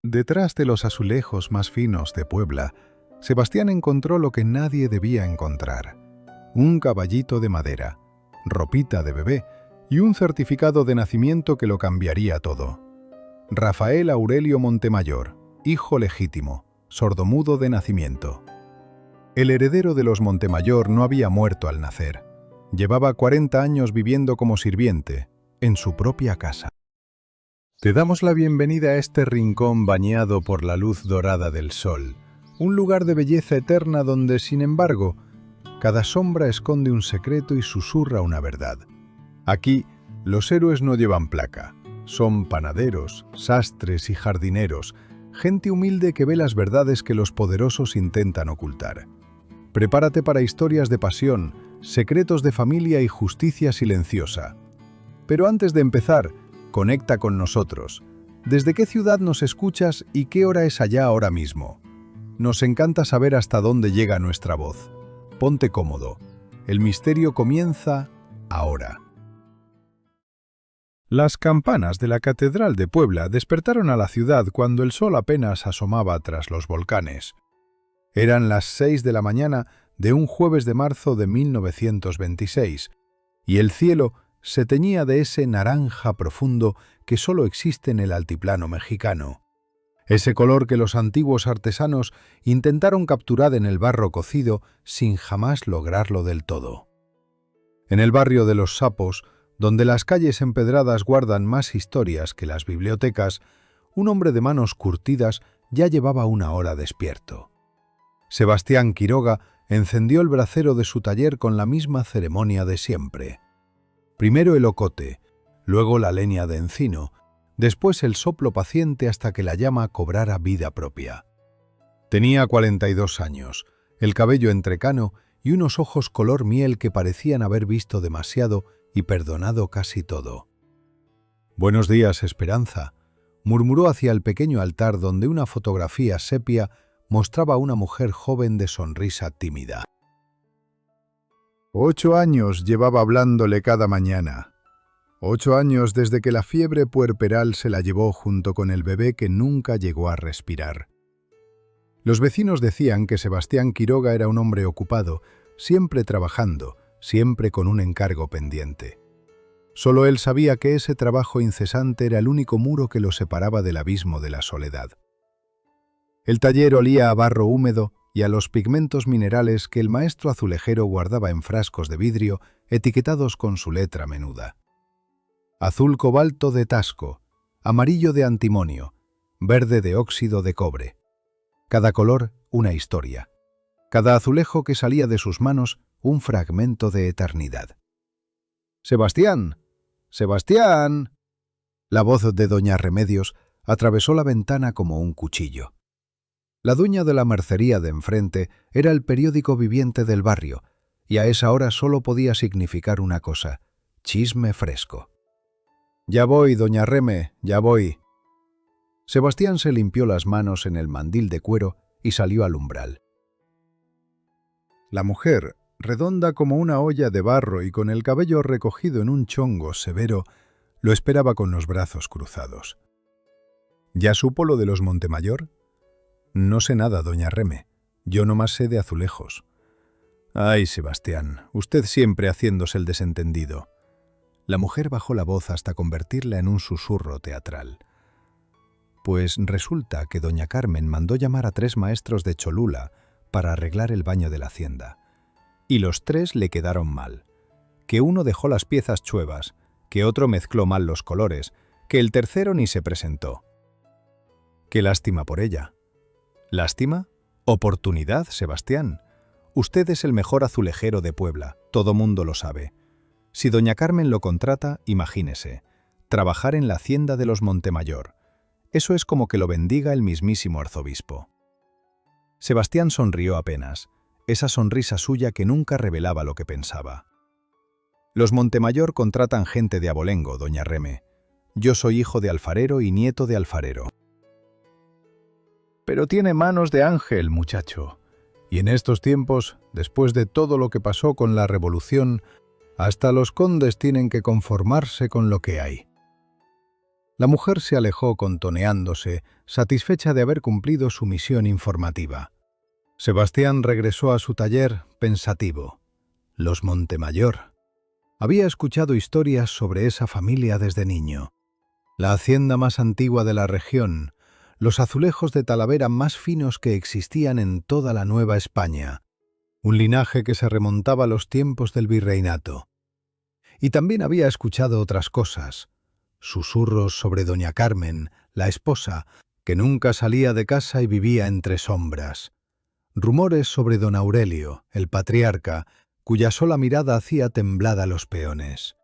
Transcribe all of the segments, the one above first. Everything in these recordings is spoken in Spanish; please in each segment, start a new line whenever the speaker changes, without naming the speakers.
Detrás de los azulejos más finos de Puebla, Sebastián encontró lo que nadie debía encontrar: un caballito de madera, ropita de bebé y un certificado de nacimiento que lo cambiaría todo. Rafael Aurelio Montemayor, hijo legítimo, sordomudo de nacimiento. El heredero de los Montemayor no había muerto al nacer. Llevaba 40 años viviendo como sirviente, en su propia casa. Te damos la bienvenida a este rincón bañado por la luz dorada del sol, un lugar de belleza eterna donde, sin embargo, cada sombra esconde un secreto y susurra una verdad. Aquí, los héroes no llevan placa, son panaderos, sastres y jardineros, gente humilde que ve las verdades que los poderosos intentan ocultar. Prepárate para historias de pasión, secretos de familia y justicia silenciosa. Pero antes de empezar, conecta con nosotros. ¿Desde qué ciudad nos escuchas y qué hora es allá ahora mismo? Nos encanta saber hasta dónde llega nuestra voz. Ponte cómodo. El misterio comienza ahora. Las campanas de la Catedral de Puebla despertaron a la ciudad cuando el sol apenas asomaba tras los volcanes. Eran las 6 de la mañana de un jueves de marzo de 1926, y el cielo se teñía de ese naranja profundo que solo existe en el altiplano mexicano. Ese color que los antiguos artesanos intentaron capturar en el barro cocido sin jamás lograrlo del todo. En el barrio de Los Sapos, donde las calles empedradas guardan más historias que las bibliotecas, un hombre de manos curtidas ya llevaba una hora despierto. Sebastián Quiroga encendió el brasero de su taller con la misma ceremonia de siempre. Primero el ocote, luego la leña de encino, después el soplo paciente hasta que la llama cobrara vida propia. Tenía 42 años, el cabello entrecano y unos ojos color miel que parecían haber visto demasiado y perdonado casi todo. «Buenos días, Esperanza», murmuró hacia el pequeño altar donde una fotografía sepia mostraba a una mujer joven de sonrisa tímida. 8 años llevaba hablándole cada mañana. 8 años desde que la fiebre puerperal se la llevó junto con el bebé que nunca llegó a respirar. Los vecinos decían que Sebastián Quiroga era un hombre ocupado, siempre trabajando, siempre con un encargo pendiente. Solo él sabía que ese trabajo incesante era el único muro que lo separaba del abismo de la soledad. El taller olía a barro húmedo y a los pigmentos minerales que el maestro azulejero guardaba en frascos de vidrio etiquetados con su letra menuda. Azul cobalto de Tasco, amarillo de antimonio, verde de óxido de cobre. Cada color, una historia. Cada azulejo que salía de sus manos, un fragmento de eternidad. «¡Sebastián! ¡Sebastián!». La voz de doña Remedios atravesó la ventana como un cuchillo. La dueña de la mercería de enfrente era el periódico viviente del barrio, y a esa hora solo podía significar una cosa: chisme fresco. «Ya voy, doña Reme, ya voy». Sebastián se limpió las manos en el mandil de cuero y salió al umbral. La mujer, redonda como una olla de barro y con el cabello recogido en un chongo severo, lo esperaba con los brazos cruzados. «¿Ya supo lo de los Montemayor?». «No sé nada, doña Reme. Yo nomás sé de azulejos». «Ay, Sebastián, usted siempre haciéndose el desentendido». La mujer bajó la voz hasta convertirla en un susurro teatral. «Pues resulta que doña Carmen mandó llamar a 3 maestros de Cholula para arreglar el baño de la hacienda. Y los 3 le quedaron mal. Que uno dejó las piezas chuevas, que otro mezcló mal los colores, que el tercero ni se presentó. Qué lástima por ella». «¿Lástima? Oportunidad, Sebastián. Usted es el mejor azulejero de Puebla, todo mundo lo sabe. Si doña Carmen lo contrata, imagínese, trabajar en la hacienda de los Montemayor. Eso es como que lo bendiga el mismísimo arzobispo». Sebastián sonrió apenas, esa sonrisa suya que nunca revelaba lo que pensaba. «Los Montemayor contratan gente de abolengo, doña Reme. Yo soy hijo de alfarero y nieto de alfarero». «Pero tiene manos de ángel, muchacho. Y en estos tiempos, después de todo lo que pasó con la revolución, hasta los condes tienen que conformarse con lo que hay». La mujer se alejó contoneándose, satisfecha de haber cumplido su misión informativa. Sebastián regresó a su taller pensativo. Los Montemayor. Había escuchado historias sobre esa familia desde niño. La hacienda más antigua de la región, los azulejos de Talavera más finos que existían en toda la Nueva España, un linaje que se remontaba a los tiempos del virreinato. Y también había escuchado otras cosas, susurros sobre doña Carmen, la esposa, que nunca salía de casa y vivía entre sombras, rumores sobre don Aurelio, el patriarca, cuya sola mirada hacía temblar a los peones.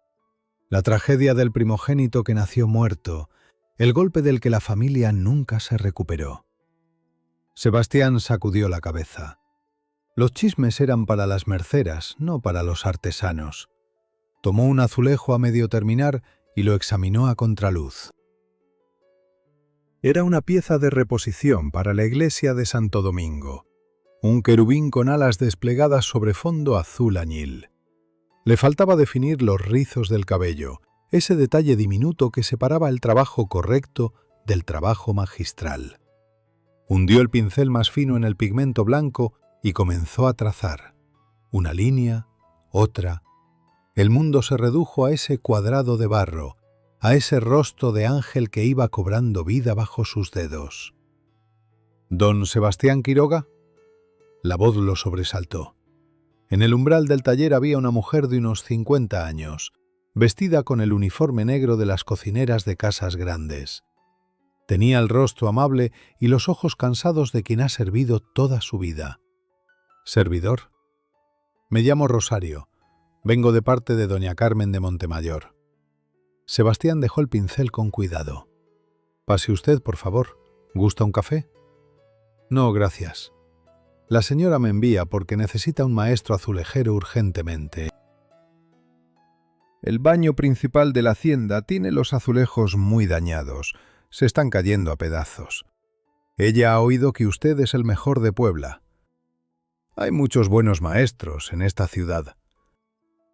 La tragedia del primogénito que nació muerto, el golpe del que la familia nunca se recuperó. Sebastián sacudió la cabeza. Los chismes eran para las merceras, no para los artesanos. Tomó un azulejo a medio terminar y lo examinó a contraluz. Era una pieza de reposición para la iglesia de Santo Domingo. Un querubín con alas desplegadas sobre fondo azul añil. Le faltaba definir los rizos del cabello, ese detalle diminuto que separaba el trabajo correcto del trabajo magistral. Hundió el pincel más fino en el pigmento blanco y comenzó a trazar. Una línea, otra. El mundo se redujo a ese cuadrado de barro, a ese rostro de ángel que iba cobrando vida bajo sus dedos. ¿Don Sebastián Quiroga? La voz lo sobresaltó. En el umbral del taller había una mujer de unos 50 años, vestida con el uniforme negro de las cocineras de casas grandes. Tenía el rostro amable y los ojos cansados de quien ha servido toda su vida. ¿Servidor? Me llamo Rosario. Vengo de parte de doña Carmen de Montemayor. Sebastián dejó el pincel con cuidado. Pase usted, por favor. ¿Gusta un café? No, gracias. La señora me envía porque necesita un maestro azulejero urgentemente. El baño principal de la hacienda tiene los azulejos muy dañados. Se están cayendo a pedazos. Ella ha oído que usted es el mejor de Puebla. Hay muchos buenos maestros en esta ciudad.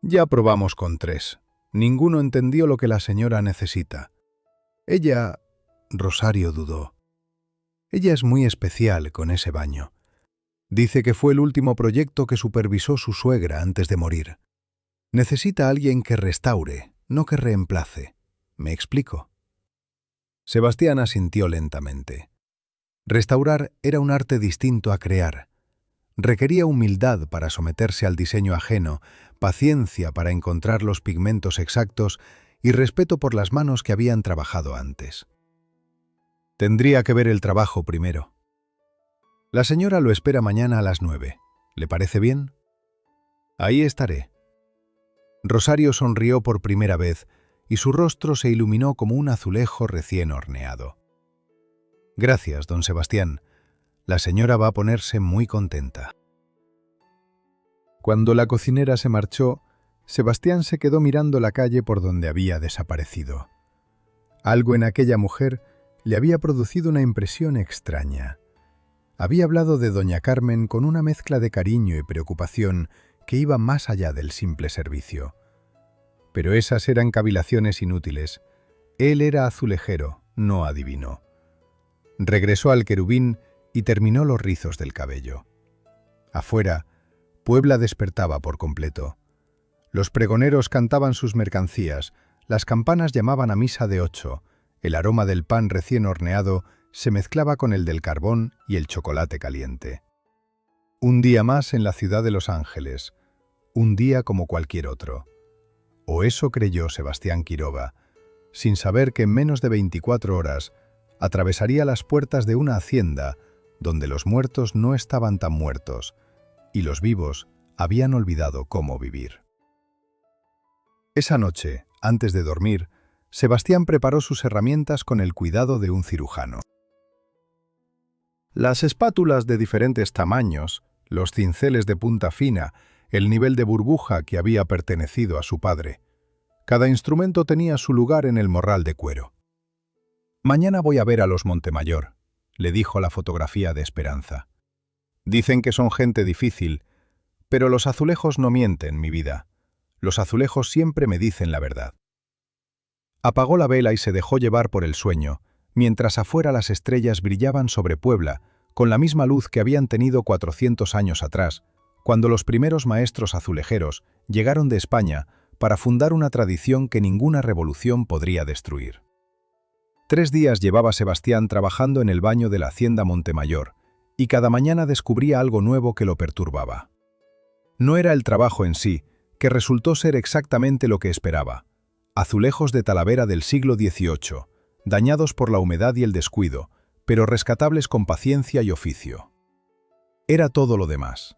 Ya probamos con 3. Ninguno entendió lo que la señora necesita. Ella... Rosario dudó. Ella es muy especial con ese baño. Dice que fue el último proyecto que supervisó su suegra antes de morir. Necesita a alguien que restaure, no que reemplace. ¿Me explico? Sebastián asintió lentamente. Restaurar era un arte distinto a crear. Requería humildad para someterse al diseño ajeno, paciencia para encontrar los pigmentos exactos y respeto por las manos que habían trabajado antes. Tendría que ver el trabajo primero. La señora lo espera mañana a las 9. ¿Le parece bien? Ahí estaré. Rosario sonrió por primera vez y su rostro se iluminó como un azulejo recién horneado. Gracias, don Sebastián. La señora va a ponerse muy contenta. Cuando la cocinera se marchó, Sebastián se quedó mirando la calle por donde había desaparecido. Algo en aquella mujer le había producido una impresión extraña. Había hablado de doña Carmen con una mezcla de cariño y preocupación que iba más allá del simple servicio. Pero esas eran cavilaciones inútiles. Él era azulejero, no adivino. Regresó al querubín y terminó los rizos del cabello. Afuera, Puebla despertaba por completo. Los pregoneros cantaban sus mercancías, las campanas llamaban a misa de 8, el aroma del pan recién horneado se mezclaba con el del carbón y el chocolate caliente. Un día más en la ciudad de Los Ángeles, un día como cualquier otro. O eso creyó Sebastián Quiroga, sin saber que en menos de 24 horas atravesaría las puertas de una hacienda donde los muertos no estaban tan muertos y los vivos habían olvidado cómo vivir. Esa noche, antes de dormir, Sebastián preparó sus herramientas con el cuidado de un cirujano. Las espátulas de diferentes tamaños, los cinceles de punta fina, el nivel de burbuja que había pertenecido a su padre. Cada instrumento tenía su lugar en el morral de cuero. «Mañana voy a ver a los Montemayor», le dijo la fotografía de Esperanza. «Dicen que son gente difícil, pero los azulejos no mienten, mi vida. Los azulejos siempre me dicen la verdad». Apagó la vela y se dejó llevar por el sueño, mientras afuera las estrellas brillaban sobre Puebla, con la misma luz que habían tenido 400 años atrás, cuando los primeros maestros azulejeros llegaron de España para fundar una tradición que ninguna revolución podría destruir. 3 días llevaba Sebastián trabajando en el baño de la hacienda Montemayor, y cada mañana descubría algo nuevo que lo perturbaba. No era el trabajo en sí, que resultó ser exactamente lo que esperaba. Azulejos de Talavera del siglo XVIII, dañados por la humedad y el descuido, pero rescatables con paciencia y oficio. Era todo lo demás.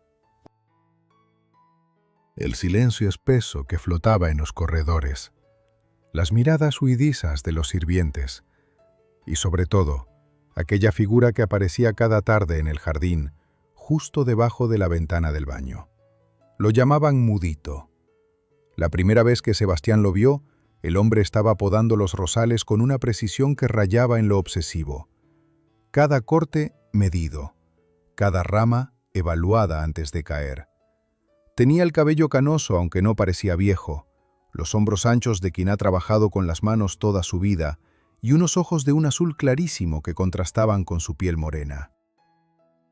El silencio espeso que flotaba en los corredores, las miradas huidizas de los sirvientes, y sobre todo, aquella figura que aparecía cada tarde en el jardín, justo debajo de la ventana del baño. Lo llamaban Mudito. La primera vez que Sebastián lo vio, el hombre estaba podando los rosales con una precisión que rayaba en lo obsesivo. Cada corte medido, cada rama evaluada antes de caer. Tenía el cabello canoso, aunque no parecía viejo, los hombros anchos de quien ha trabajado con las manos toda su vida, y unos ojos de un azul clarísimo que contrastaban con su piel morena.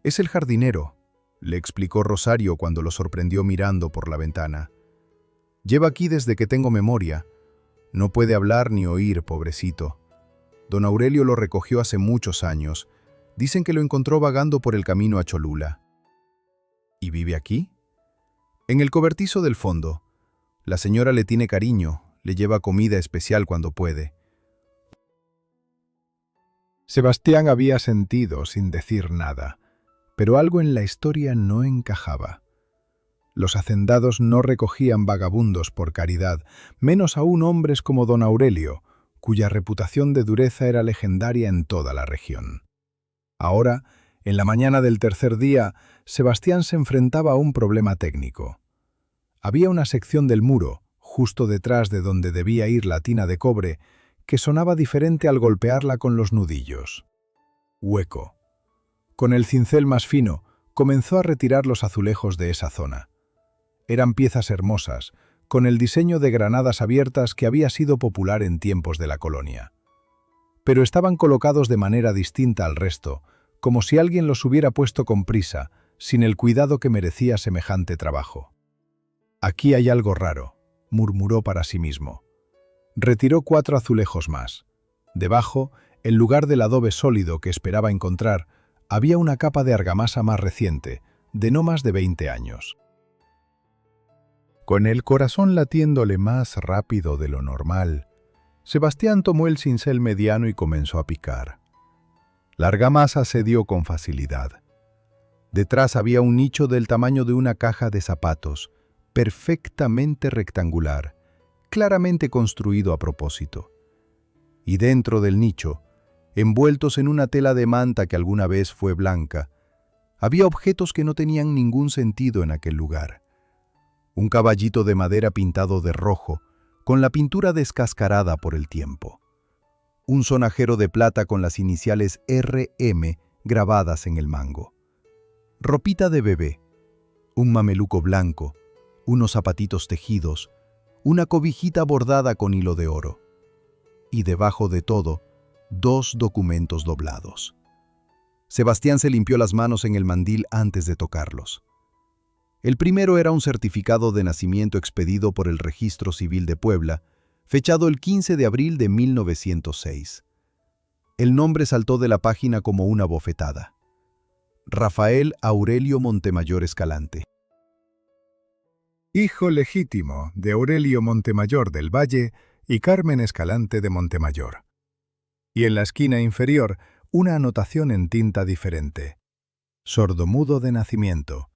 «Es el jardinero», le explicó Rosario cuando lo sorprendió mirando por la ventana. «Lleva aquí desde que tengo memoria. No puede hablar ni oír, pobrecito. Don Aurelio lo recogió hace muchos años. Dicen que lo encontró vagando por el camino a Cholula». «¿Y vive aquí?» «En el cobertizo del fondo. La señora le tiene cariño, le lleva comida especial cuando puede». Sebastián había sentido sin decir nada, pero algo en la historia no encajaba. Los hacendados no recogían vagabundos por caridad, menos aún hombres como don Aurelio, cuya reputación de dureza era legendaria en toda la región. Ahora, en la mañana del tercer día, Sebastián se enfrentaba a un problema técnico. Había una sección del muro, justo detrás de donde debía ir la tina de cobre, que sonaba diferente al golpearla con los nudillos. Hueco. Con el cincel más fino, comenzó a retirar los azulejos de esa zona. Eran piezas hermosas, con el diseño de granadas abiertas que había sido popular en tiempos de la colonia. Pero estaban colocados de manera distinta al resto, como si alguien los hubiera puesto con prisa, sin el cuidado que merecía semejante trabajo. «Aquí hay algo raro», murmuró para sí mismo. Retiró 4 azulejos más. Debajo, en lugar del adobe sólido que esperaba encontrar, había una capa de argamasa más reciente, de no más de 20 años. Con el corazón latiéndole más rápido de lo normal, Sebastián tomó el cincel mediano y comenzó a picar. La argamasa se dio con facilidad. Detrás había un nicho del tamaño de una caja de zapatos, perfectamente rectangular, claramente construido a propósito. Y dentro del nicho, envueltos en una tela de manta que alguna vez fue blanca, había objetos que no tenían ningún sentido en aquel lugar. Un caballito de madera pintado de rojo, con la pintura descascarada por el tiempo. Un sonajero de plata con las iniciales RM grabadas en el mango. Ropita de bebé, un mameluco blanco, unos zapatitos tejidos, una cobijita bordada con hilo de oro. Y debajo de todo, 2 documentos doblados. Sebastián se limpió las manos en el mandil antes de tocarlos. El primero era un certificado de nacimiento expedido por el Registro Civil de Puebla, fechado el 15 de abril de 1906. El nombre saltó de la página como una bofetada. Rafael Aurelio Montemayor Escalante. Hijo legítimo de Aurelio Montemayor del Valle y Carmen Escalante de Montemayor. Y en la esquina inferior, una anotación en tinta diferente. Sordomudo de nacimiento.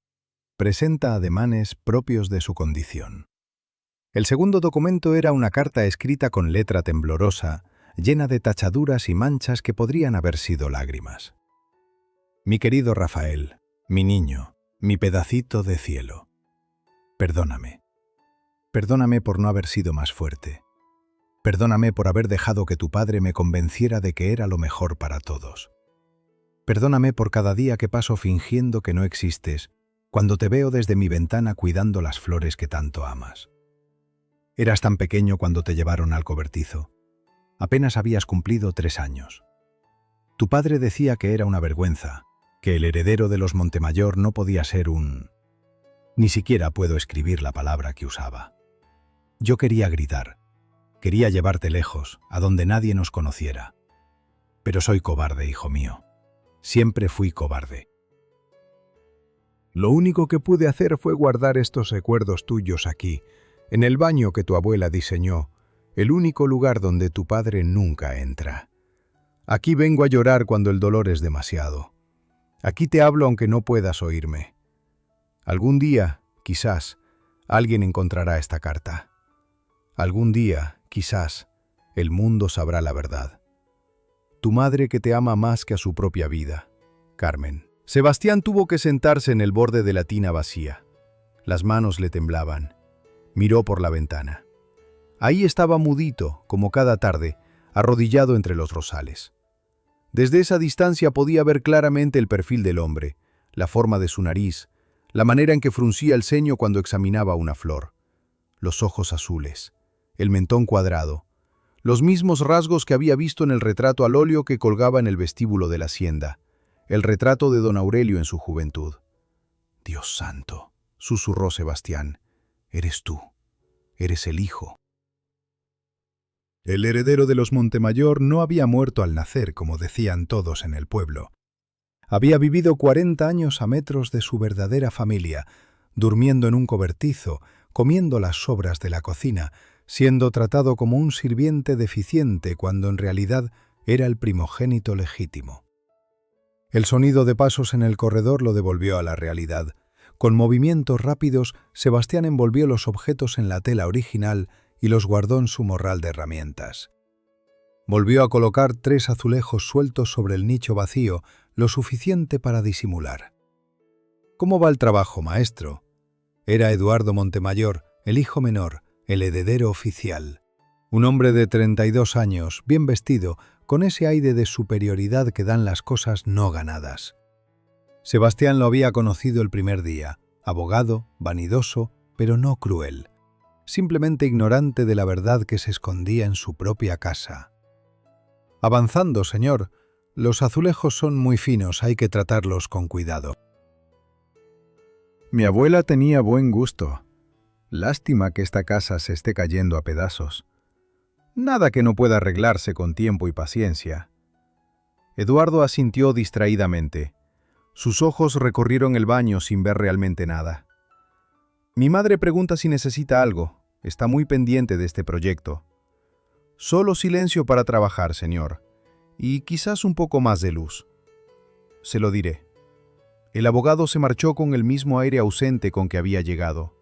Presenta ademanes propios de su condición. El segundo documento era una carta escrita con letra temblorosa, llena de tachaduras y manchas que podrían haber sido lágrimas. Mi querido Rafael, mi niño, mi pedacito de cielo. Perdóname. Perdóname por no haber sido más fuerte. Perdóname por haber dejado que tu padre me convenciera de que era lo mejor para todos. Perdóname por cada día que paso fingiendo que no existes, cuando te veo desde mi ventana cuidando las flores que tanto amas. Eras tan pequeño cuando te llevaron al cobertizo. Apenas habías cumplido 3 años. Tu padre decía que era una vergüenza, que el heredero de los Montemayor no podía ser un... Ni siquiera puedo escribir la palabra que usaba. Yo quería gritar. Quería llevarte lejos, a donde nadie nos conociera. Pero soy cobarde, hijo mío. Siempre fui cobarde. Lo único que pude hacer fue guardar estos recuerdos tuyos aquí, en el baño que tu abuela diseñó, el único lugar donde tu padre nunca entra. Aquí vengo a llorar cuando el dolor es demasiado. Aquí te hablo aunque no puedas oírme. Algún día, quizás, alguien encontrará esta carta. Algún día, quizás, el mundo sabrá la verdad. Tu madre que te ama más que a su propia vida, Carmen. Sebastián tuvo que sentarse en el borde de la tina vacía. Las manos le temblaban. Miró por la ventana. Ahí estaba Mudito, como cada tarde, arrodillado entre los rosales. Desde esa distancia podía ver claramente el perfil del hombre, la forma de su nariz, la manera en que fruncía el ceño cuando examinaba una flor, los ojos azules, el mentón cuadrado, los mismos rasgos que había visto en el retrato al óleo que colgaba en el vestíbulo de la hacienda, el retrato de don Aurelio en su juventud. «Dios santo», susurró Sebastián, «eres tú, eres el hijo». El heredero de los Montemayor no había muerto al nacer, como decían todos en el pueblo. Había vivido 40 años a metros de su verdadera familia, durmiendo en un cobertizo, comiendo las sobras de la cocina, siendo tratado como un sirviente deficiente cuando en realidad era el primogénito legítimo. El sonido de pasos en el corredor lo devolvió a la realidad. Con movimientos rápidos, Sebastián envolvió los objetos en la tela original y los guardó en su morral de herramientas. Volvió a colocar 3 azulejos sueltos sobre el nicho vacío, lo suficiente para disimular. «¿Cómo va el trabajo, maestro?» Era Eduardo Montemayor, el hijo menor, el heredero oficial. Un hombre de 32 años, bien vestido, con ese aire de superioridad que dan las cosas no ganadas. Sebastián lo había conocido el primer día, abogado, vanidoso, pero no cruel. Simplemente ignorante de la verdad que se escondía en su propia casa. «Avanzando, señor. Los azulejos son muy finos, hay que tratarlos con cuidado». Mi abuela tenía buen gusto. Lástima que esta casa se esté cayendo a pedazos. Nada que no pueda arreglarse con tiempo y paciencia. Eduardo asintió distraídamente. Sus ojos recorrieron el baño sin ver realmente nada. Mi madre pregunta si necesita algo. Está muy pendiente de este proyecto. Solo silencio para trabajar, señor. Y quizás un poco más de luz. Se lo diré. El abogado se marchó con el mismo aire ausente con que había llegado.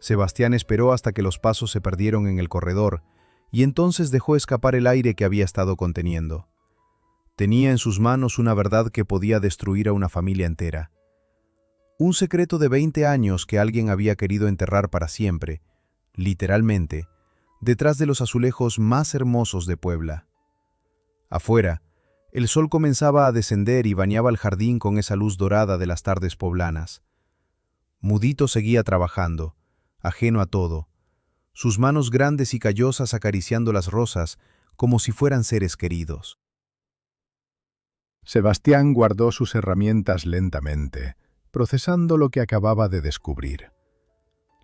Sebastián esperó hasta que los pasos se perdieron en el corredor y entonces dejó escapar el aire que había estado conteniendo. Tenía en sus manos una verdad que podía destruir a una familia entera. Un secreto de 20 años que alguien había querido enterrar para siempre, literalmente, detrás de los azulejos más hermosos de Puebla. Afuera, el sol comenzaba a descender y bañaba el jardín con esa luz dorada de las tardes poblanas. Mudito seguía trabajando, ajeno a todo, sus manos grandes y callosas acariciando las rosas como si fueran seres queridos. Sebastián guardó sus herramientas lentamente, procesando lo que acababa de descubrir.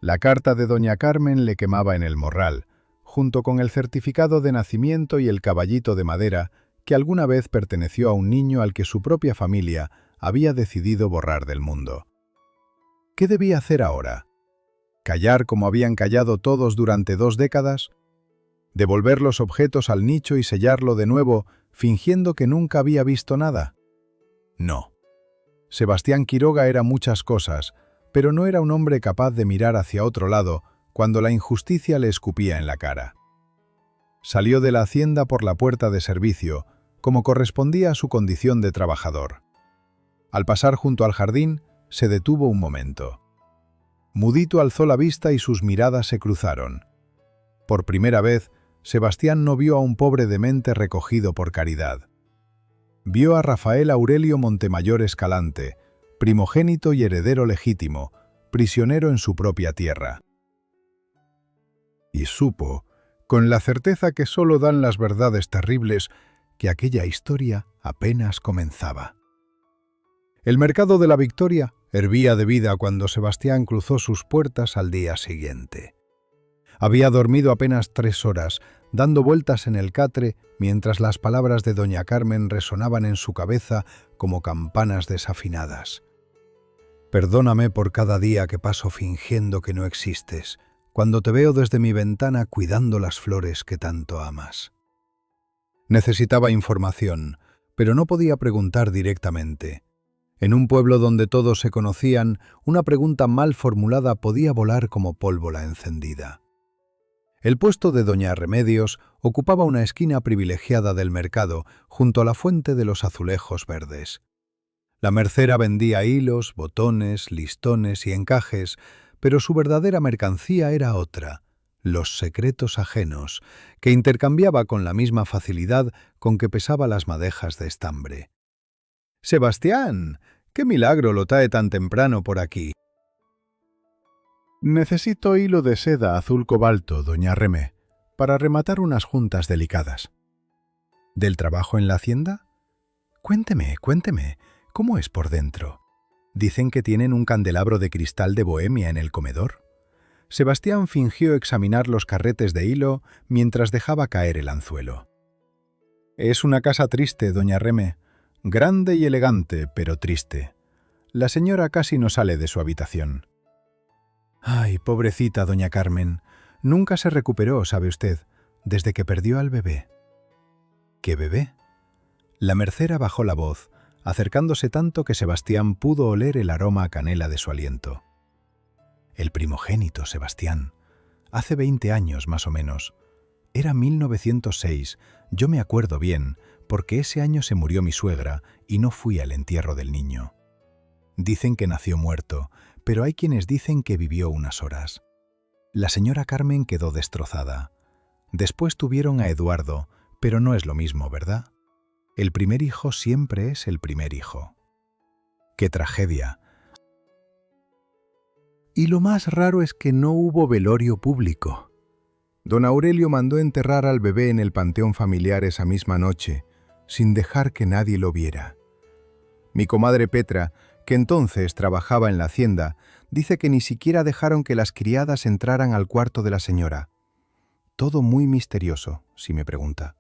La carta de doña Carmen le quemaba en el morral, junto con el certificado de nacimiento y el caballito de madera que alguna vez perteneció a un niño al que su propia familia había decidido borrar del mundo. ¿Qué debía hacer ahora? ¿Callar como habían callado todos durante 2 décadas? ¿Devolver los objetos al nicho y sellarlo de nuevo, fingiendo que nunca había visto nada? No. Sebastián Quiroga era muchas cosas, pero no era un hombre capaz de mirar hacia otro lado cuando la injusticia le escupía en la cara. Salió de la hacienda por la puerta de servicio, como correspondía a su condición de trabajador. Al pasar junto al jardín, se detuvo un momento. Mudito alzó la vista y sus miradas se cruzaron. Por primera vez, Sebastián no vio a un pobre demente recogido por caridad. Vio a Rafael Aurelio Montemayor Escalante, primogénito y heredero legítimo, prisionero en su propia tierra. Y supo con la certeza que solo dan las verdades terribles, que aquella historia apenas comenzaba. El mercado de la Victoria hervía de vida cuando Sebastián cruzó sus puertas al día siguiente. Había dormido apenas 3 horas, dando vueltas en el catre mientras las palabras de doña Carmen resonaban en su cabeza como campanas desafinadas. Perdóname por cada día que paso fingiendo que no existes, cuando te veo desde mi ventana cuidando las flores que tanto amas. Necesitaba información, pero no podía preguntar directamente. En un pueblo donde todos se conocían, una pregunta mal formulada podía volar como pólvora encendida. El puesto de doña Remedios ocupaba una esquina privilegiada del mercado, junto a la fuente de los azulejos verdes. La mercera vendía hilos, botones, listones y encajes, pero su verdadera mercancía era otra, los secretos ajenos, que intercambiaba con la misma facilidad con que pesaba las madejas de estambre. «Sebastián, qué milagro lo trae tan temprano por aquí». «Necesito hilo de seda azul cobalto, doña Remé, para rematar unas juntas delicadas». «¿Del trabajo en la hacienda? Cuénteme, ¿cómo es por dentro? Dicen que tienen un candelabro de cristal de Bohemia en el comedor». Sebastián fingió examinar los carretes de hilo mientras dejaba caer el anzuelo. «Es una casa triste, doña Remé, grande y elegante, pero triste. La señora casi no sale de su habitación». «Ay, pobrecita doña Carmen, nunca se recuperó, sabe usted, desde que perdió al bebé». «¿Qué bebé?». La mercera bajó la voz, acercándose tanto que Sebastián pudo oler el aroma a canela de su aliento. «El primogénito, Sebastián. Hace 20 años, más o menos. Era 1906, yo me acuerdo bien, porque ese año se murió mi suegra y no fui al entierro del niño. Dicen que nació muerto, pero hay quienes dicen que vivió unas horas. La señora Carmen quedó destrozada. Después tuvieron a Eduardo, pero no es lo mismo, ¿verdad? El primer hijo siempre es el primer hijo». «¡Qué tragedia!». «Y lo más raro es que no hubo velorio público. Don Aurelio mandó enterrar al bebé en el panteón familiar esa misma noche, sin dejar que nadie lo viera. Mi comadre Petra, que entonces trabajaba en la hacienda, dice que ni siquiera dejaron que las criadas entraran al cuarto de la señora. Todo muy misterioso, si me pregunta».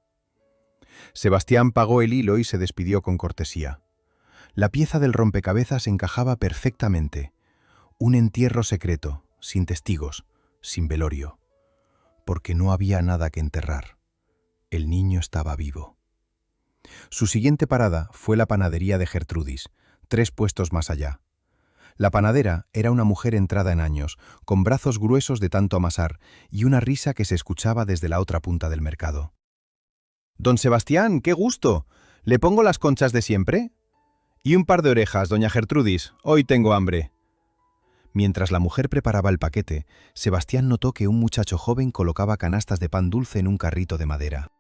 Sebastián pagó el hilo y se despidió con cortesía. La pieza del rompecabezas encajaba perfectamente. Un entierro secreto, sin testigos, sin velorio. Porque no había nada que enterrar. El niño estaba vivo. Su siguiente parada fue la panadería de Gertrudis, 3 puestos más allá. La panadera era una mujer entrada en años, con brazos gruesos de tanto amasar y una risa que se escuchaba desde la otra punta del mercado. «Don Sebastián, qué gusto. ¿Le pongo las conchas de siempre? Y un par de orejas, doña Gertrudis. Hoy tengo hambre». Mientras la mujer preparaba el paquete, Sebastián notó que un muchacho joven colocaba canastas de pan dulce en un carrito de madera.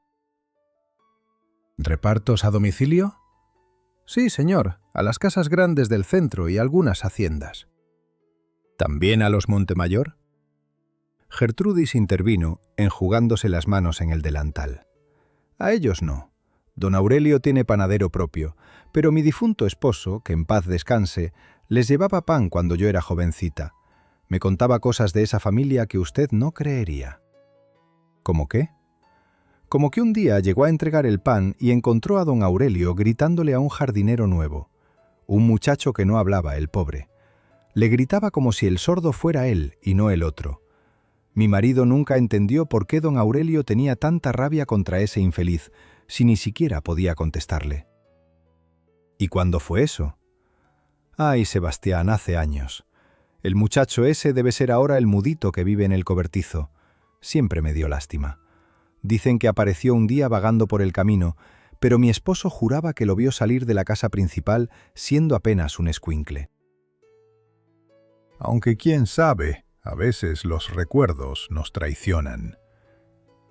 «¿Repartos a domicilio?». «Sí, señor, a las casas grandes del centro y algunas haciendas». «¿También a los Montemayor?». Gertrudis intervino, enjugándose las manos en el delantal. «A ellos no. Don Aurelio tiene panadero propio, pero mi difunto esposo, que en paz descanse, les llevaba pan cuando yo era jovencita. Me contaba cosas de esa familia que usted no creería». «¿Cómo qué?». «Como que un día llegó a entregar el pan y encontró a don Aurelio gritándole a un jardinero nuevo. Un muchacho que no hablaba, el pobre. Le gritaba como si el sordo fuera él y no el otro. Mi marido nunca entendió por qué don Aurelio tenía tanta rabia contra ese infeliz, si ni siquiera podía contestarle». «¿Y cuándo fue eso?». «Ay, Sebastián, hace años. El muchacho ese debe ser ahora el mudito que vive en el cobertizo. Siempre me dio lástima. Dicen que apareció un día vagando por el camino, pero mi esposo juraba que lo vio salir de la casa principal siendo apenas un escuincle».
«Aunque quién sabe, a veces los recuerdos nos traicionan».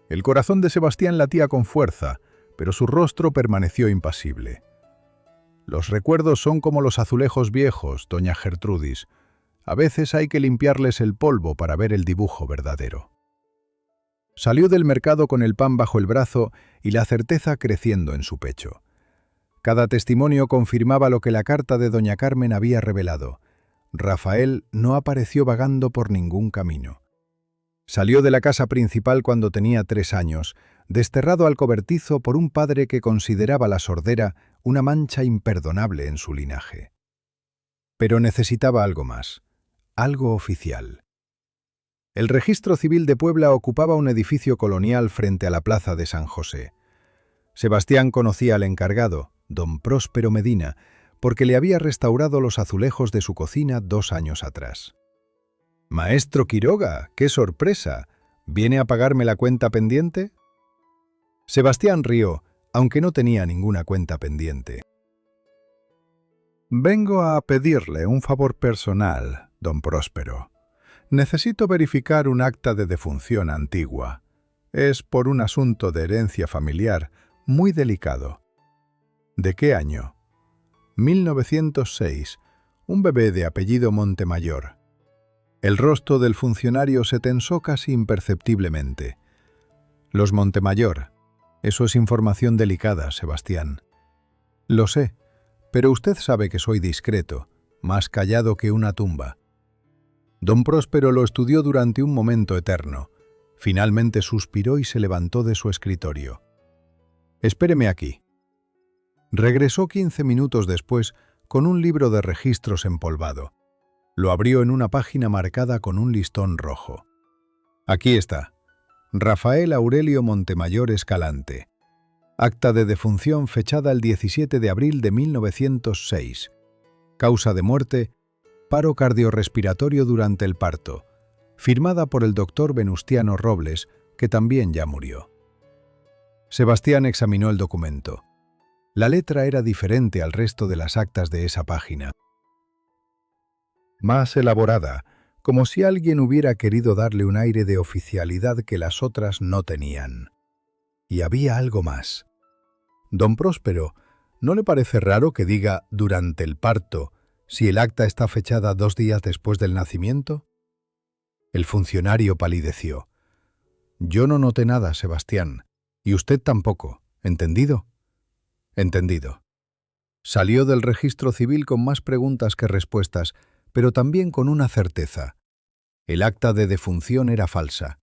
El corazón de Sebastián latía con fuerza, pero su rostro permaneció impasible. «Los recuerdos son como los azulejos viejos, doña Gertrudis. A veces hay que limpiarles el polvo para ver el dibujo verdadero». Salió del mercado con el pan bajo el brazo y la certeza creciendo en su pecho. Cada testimonio confirmaba lo que la carta de doña Carmen había revelado. Rafael no apareció vagando por ningún camino. Salió de la casa principal cuando tenía 3 años, desterrado al cobertizo por un padre que consideraba la sordera una mancha imperdonable en su linaje. Pero necesitaba algo más, algo oficial. El Registro Civil de Puebla ocupaba un edificio colonial frente a la plaza de San José. Sebastián conocía al encargado, don Próspero Medina, porque le había restaurado los azulejos de su cocina 2 años atrás. «Maestro Quiroga, qué sorpresa. ¿Viene a pagarme la cuenta pendiente?» Sebastián rió, aunque no tenía ninguna cuenta pendiente.
Vengo a pedirle un favor personal, don Próspero. Necesito verificar un acta de defunción antigua. Es por un asunto de herencia familiar muy delicado. ¿De qué año? 1906. Un bebé de apellido Montemayor. El rostro del funcionario se tensó casi imperceptiblemente. Los Montemayor. Eso es información delicada, Sebastián. Lo sé, pero usted sabe que soy discreto, más callado que una tumba. Don Próspero lo estudió durante un momento eterno. Finalmente suspiró y se levantó de su escritorio. «Espéreme aquí». Regresó 15 minutos después con un libro de registros empolvado. Lo abrió en una página marcada con un listón rojo. Aquí está. Rafael Aurelio Montemayor Escalante. Acta de defunción fechada el 17 de abril de 1906. Causa de muerte: paro cardiorrespiratorio durante el parto. Firmada por el doctor Venustiano Robles, que también ya murió. Sebastián examinó el documento. La letra era diferente al resto de las actas de esa página. Más elaborada, como si alguien hubiera querido darle un aire de oficialidad que las otras no tenían. Y había algo más. Don Próspero, ¿no le parece raro que diga «durante el parto» si el acta está fechada 2 días después del nacimiento? El funcionario palideció. «Yo no noté nada, Sebastián, y usted tampoco. ¿Entendido?» «Entendido». Salió del registro civil con más preguntas que respuestas, pero también con una certeza. El acta de defunción era falsa.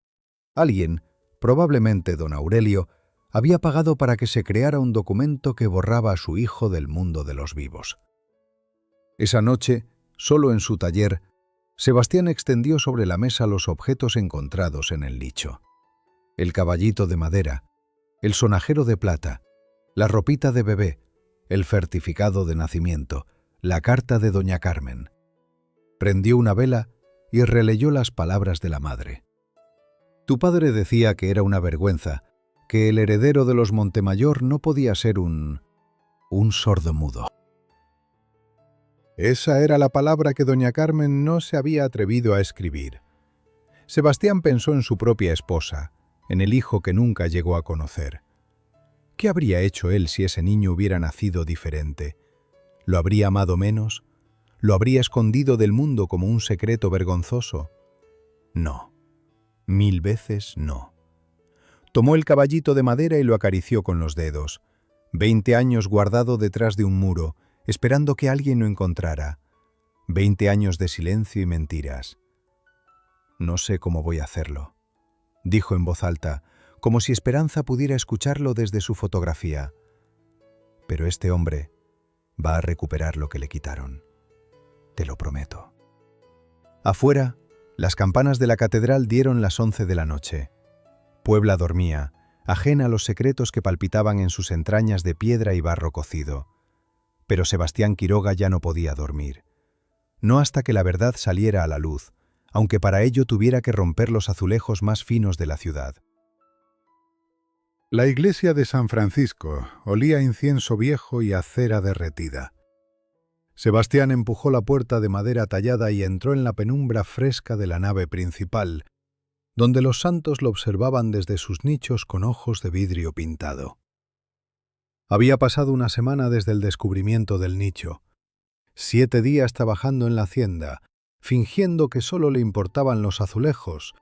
Alguien, probablemente don Aurelio, había pagado para que se creara un documento que borraba a su hijo del mundo de los vivos. Esa noche, solo en su taller, Sebastián extendió sobre la mesa los objetos encontrados en el nicho. El caballito de madera, el sonajero de plata, la ropita de bebé, el certificado de nacimiento, la carta de doña Carmen. Prendió una vela y releyó las palabras de la madre. Tu padre decía que era una vergüenza, que el heredero de los Montemayor no podía ser un sordomudo. Esa era la palabra que doña Carmen no se había atrevido a escribir. Sebastián pensó en su propia esposa, en el hijo que nunca llegó a conocer. ¿Qué habría hecho él si ese niño hubiera nacido diferente? ¿Lo habría amado menos? ¿Lo habría escondido del mundo como un secreto vergonzoso? No. 1000 veces no. Tomó el caballito de madera y lo acarició con los dedos. 20 años guardado detrás de un muro, esperando que alguien lo encontrara. 20 años de silencio y mentiras. No sé cómo voy a hacerlo, dijo en voz alta, como si Esperanza pudiera escucharlo desde su fotografía. Pero este hombre va a recuperar lo que le quitaron. Te lo prometo. Afuera, las campanas de la catedral dieron las 11 de la noche. Puebla dormía, ajena a los secretos que palpitaban en sus entrañas de piedra y barro cocido. Pero Sebastián Quiroga ya no podía dormir. No hasta que la verdad saliera a la luz, aunque para ello tuviera que romper los azulejos más finos de la ciudad. La iglesia de San Francisco olía a incienso viejo y a cera derretida. Sebastián empujó la puerta de madera tallada y entró en la penumbra fresca de la nave principal, donde los santos lo observaban desde sus nichos con ojos de vidrio pintado. Había pasado una semana desde el descubrimiento del nicho. 7 días trabajando en la hacienda, fingiendo que solo le importaban los azulejos,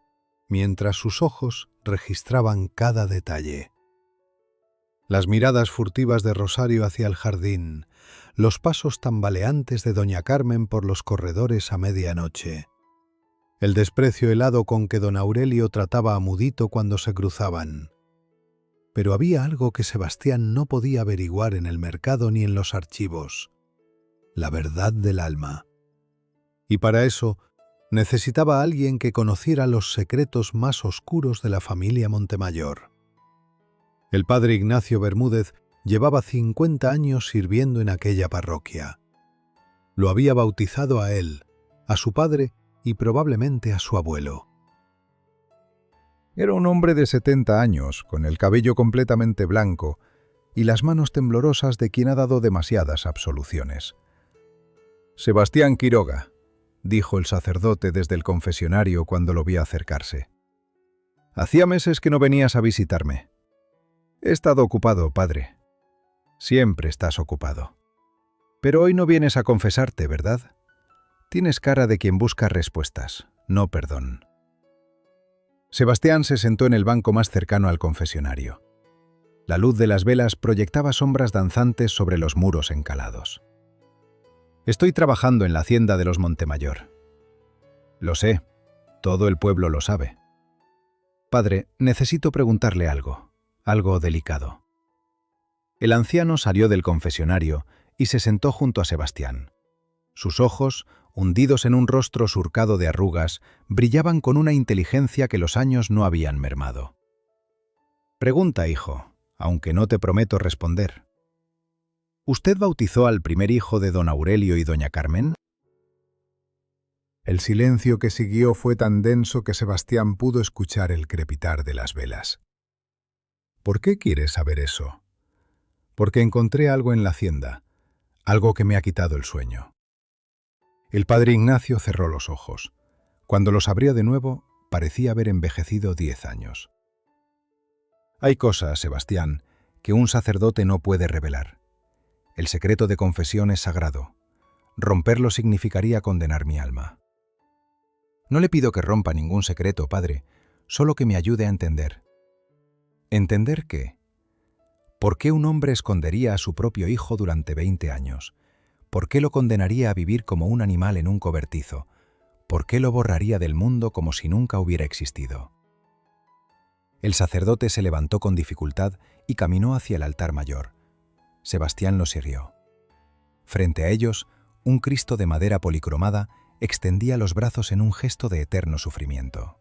mientras sus ojos registraban cada detalle. Las miradas furtivas de Rosario hacia el jardín, los pasos tambaleantes de doña Carmen por los corredores a medianoche, el desprecio helado con que don Aurelio trataba a Mudito cuando se cruzaban. Pero había algo que Sebastián no podía averiguar en el mercado ni en los archivos: la verdad del alma. Y para eso necesitaba a alguien que conociera los secretos más oscuros de la familia Montemayor. El padre Ignacio Bermúdez llevaba 50 años sirviendo en aquella parroquia. Lo había bautizado a él, a su padre y probablemente a su abuelo.
Era un hombre de 70 años, con el cabello completamente blanco y las manos temblorosas de quien ha dado demasiadas absoluciones. «Sebastián Quiroga», dijo el sacerdote desde el confesionario cuando lo vio acercarse. «Hacía meses que no venías a visitarme». «He estado ocupado, padre». «Siempre estás ocupado. Pero hoy no vienes a confesarte, ¿verdad? Tienes cara de quien busca respuestas, no perdón». Sebastián se sentó en el banco más cercano al confesionario. La luz de las velas proyectaba sombras danzantes sobre los muros encalados. «Estoy trabajando en la hacienda de los Montemayor». «Lo sé, todo el pueblo lo sabe». «Padre, necesito preguntarle algo delicado». El anciano salió del confesionario y se sentó junto a Sebastián. Sus ojos, hundidos en un rostro surcado de arrugas, brillaban con una inteligencia que los años no habían mermado. «Pregunta, hijo, aunque no te prometo responder. ¿Usted bautizó al primer hijo de don Aurelio y doña Carmen?»
El silencio que siguió fue tan denso que Sebastián pudo escuchar el crepitar de las velas. «¿Por qué quieres saber eso?» «Porque encontré algo en la hacienda, algo que me ha quitado el sueño». El padre Ignacio cerró los ojos. Cuando los abrió de nuevo, parecía haber envejecido 10 años. «Hay cosas, Sebastián, que un sacerdote no puede revelar. El secreto de confesión es sagrado. Romperlo significaría condenar mi alma». «No le pido que rompa ningún secreto, padre, solo que me ayude a entender». «¿Entender qué? ¿Por qué un hombre escondería a su propio hijo durante 20 años? ¿Por qué lo condenaría a vivir como un animal en un cobertizo? ¿Por qué lo borraría del mundo como si nunca hubiera existido?» El sacerdote se levantó con dificultad y caminó hacia el altar mayor. Sebastián lo siguió. Frente a ellos, un Cristo de madera policromada extendía los brazos en un gesto de eterno sufrimiento.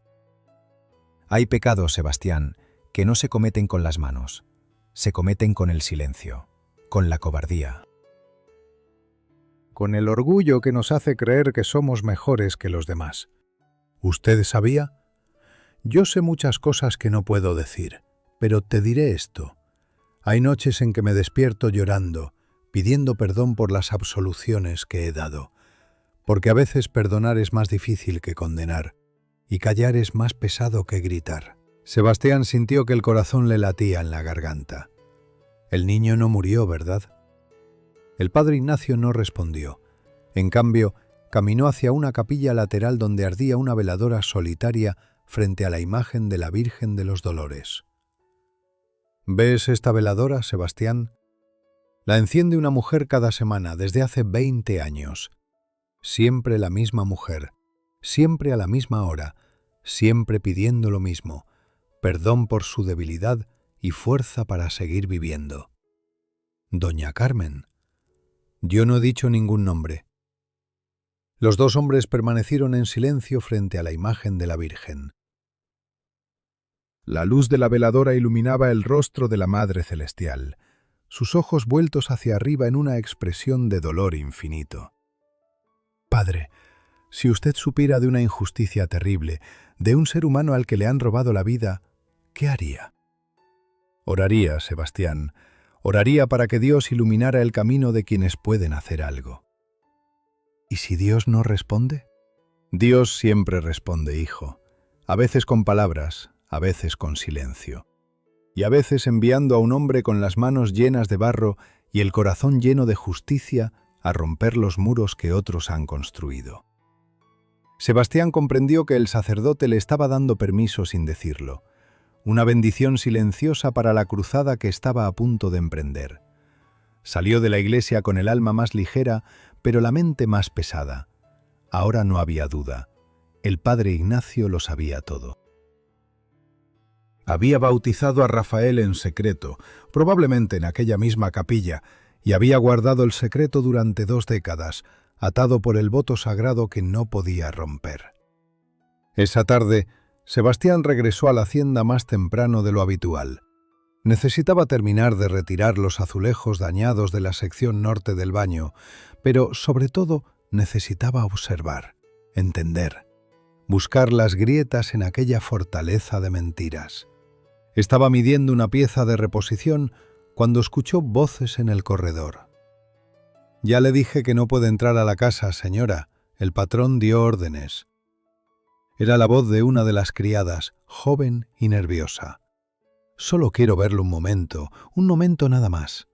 «Hay pecados, Sebastián, que no se cometen con las manos, se cometen con el silencio, con la cobardía. Con el orgullo que nos hace creer que somos mejores que los demás. ¿Usted sabía? Yo sé muchas cosas que no puedo decir, pero te diré esto. Hay noches en que me despierto llorando, pidiendo perdón por las absoluciones que he dado, porque a veces perdonar es más difícil que condenar, y callar es más pesado que gritar». Sebastián sintió que el corazón le latía en la garganta. «El niño no murió, ¿verdad?» El padre Ignacio no respondió. En cambio, caminó hacia una capilla lateral donde ardía una veladora solitaria frente a la imagen de la Virgen de los Dolores. «¿Ves esta veladora, Sebastián? La enciende una mujer cada semana desde hace 20 años. Siempre la misma mujer, siempre a la misma hora, siempre pidiendo lo mismo: perdón por su debilidad y fuerza para seguir viviendo. Doña Carmen». Yo no he dicho ningún nombre. Los dos hombres permanecieron en silencio frente a la imagen de la Virgen.
La luz de la veladora iluminaba el rostro de la Madre Celestial, sus ojos vueltos hacia arriba en una expresión de dolor infinito.
«Padre, si usted supiera de una injusticia terrible, de un ser humano al que le han robado la vida, ¿qué haría?»
«Oraría, Sebastián. Oraría para que Dios iluminara el camino de quienes pueden hacer algo».
¿Y si Dios no responde?
Dios siempre responde, hijo. A veces con palabras, a veces con silencio. Y a veces enviando a un hombre con las manos llenas de barro y el corazón lleno de justicia a romper los muros que otros han construido.
Sebastián comprendió que el sacerdote le estaba dando permiso sin decirlo, una bendición silenciosa para la cruzada que estaba a punto de emprender. Salió de la iglesia con el alma más ligera, pero la mente más pesada. Ahora no había duda. El padre Ignacio lo sabía todo.
Había bautizado a Rafael en secreto, probablemente en aquella misma capilla, y había guardado el secreto durante 2 décadas, atado por el voto sagrado que no podía romper. Esa tarde, Sebastián regresó a la hacienda más temprano de lo habitual. Necesitaba terminar de retirar los azulejos dañados de la sección norte del baño, pero sobre todo necesitaba observar, entender, buscar las grietas en aquella fortaleza de mentiras. Estaba midiendo una pieza de reposición cuando escuchó voces en el corredor. «Ya le dije que no puede entrar a la casa, señora. El patrón dio órdenes». Era la voz de una de las criadas, joven y nerviosa. «Solo quiero verlo un momento nada más».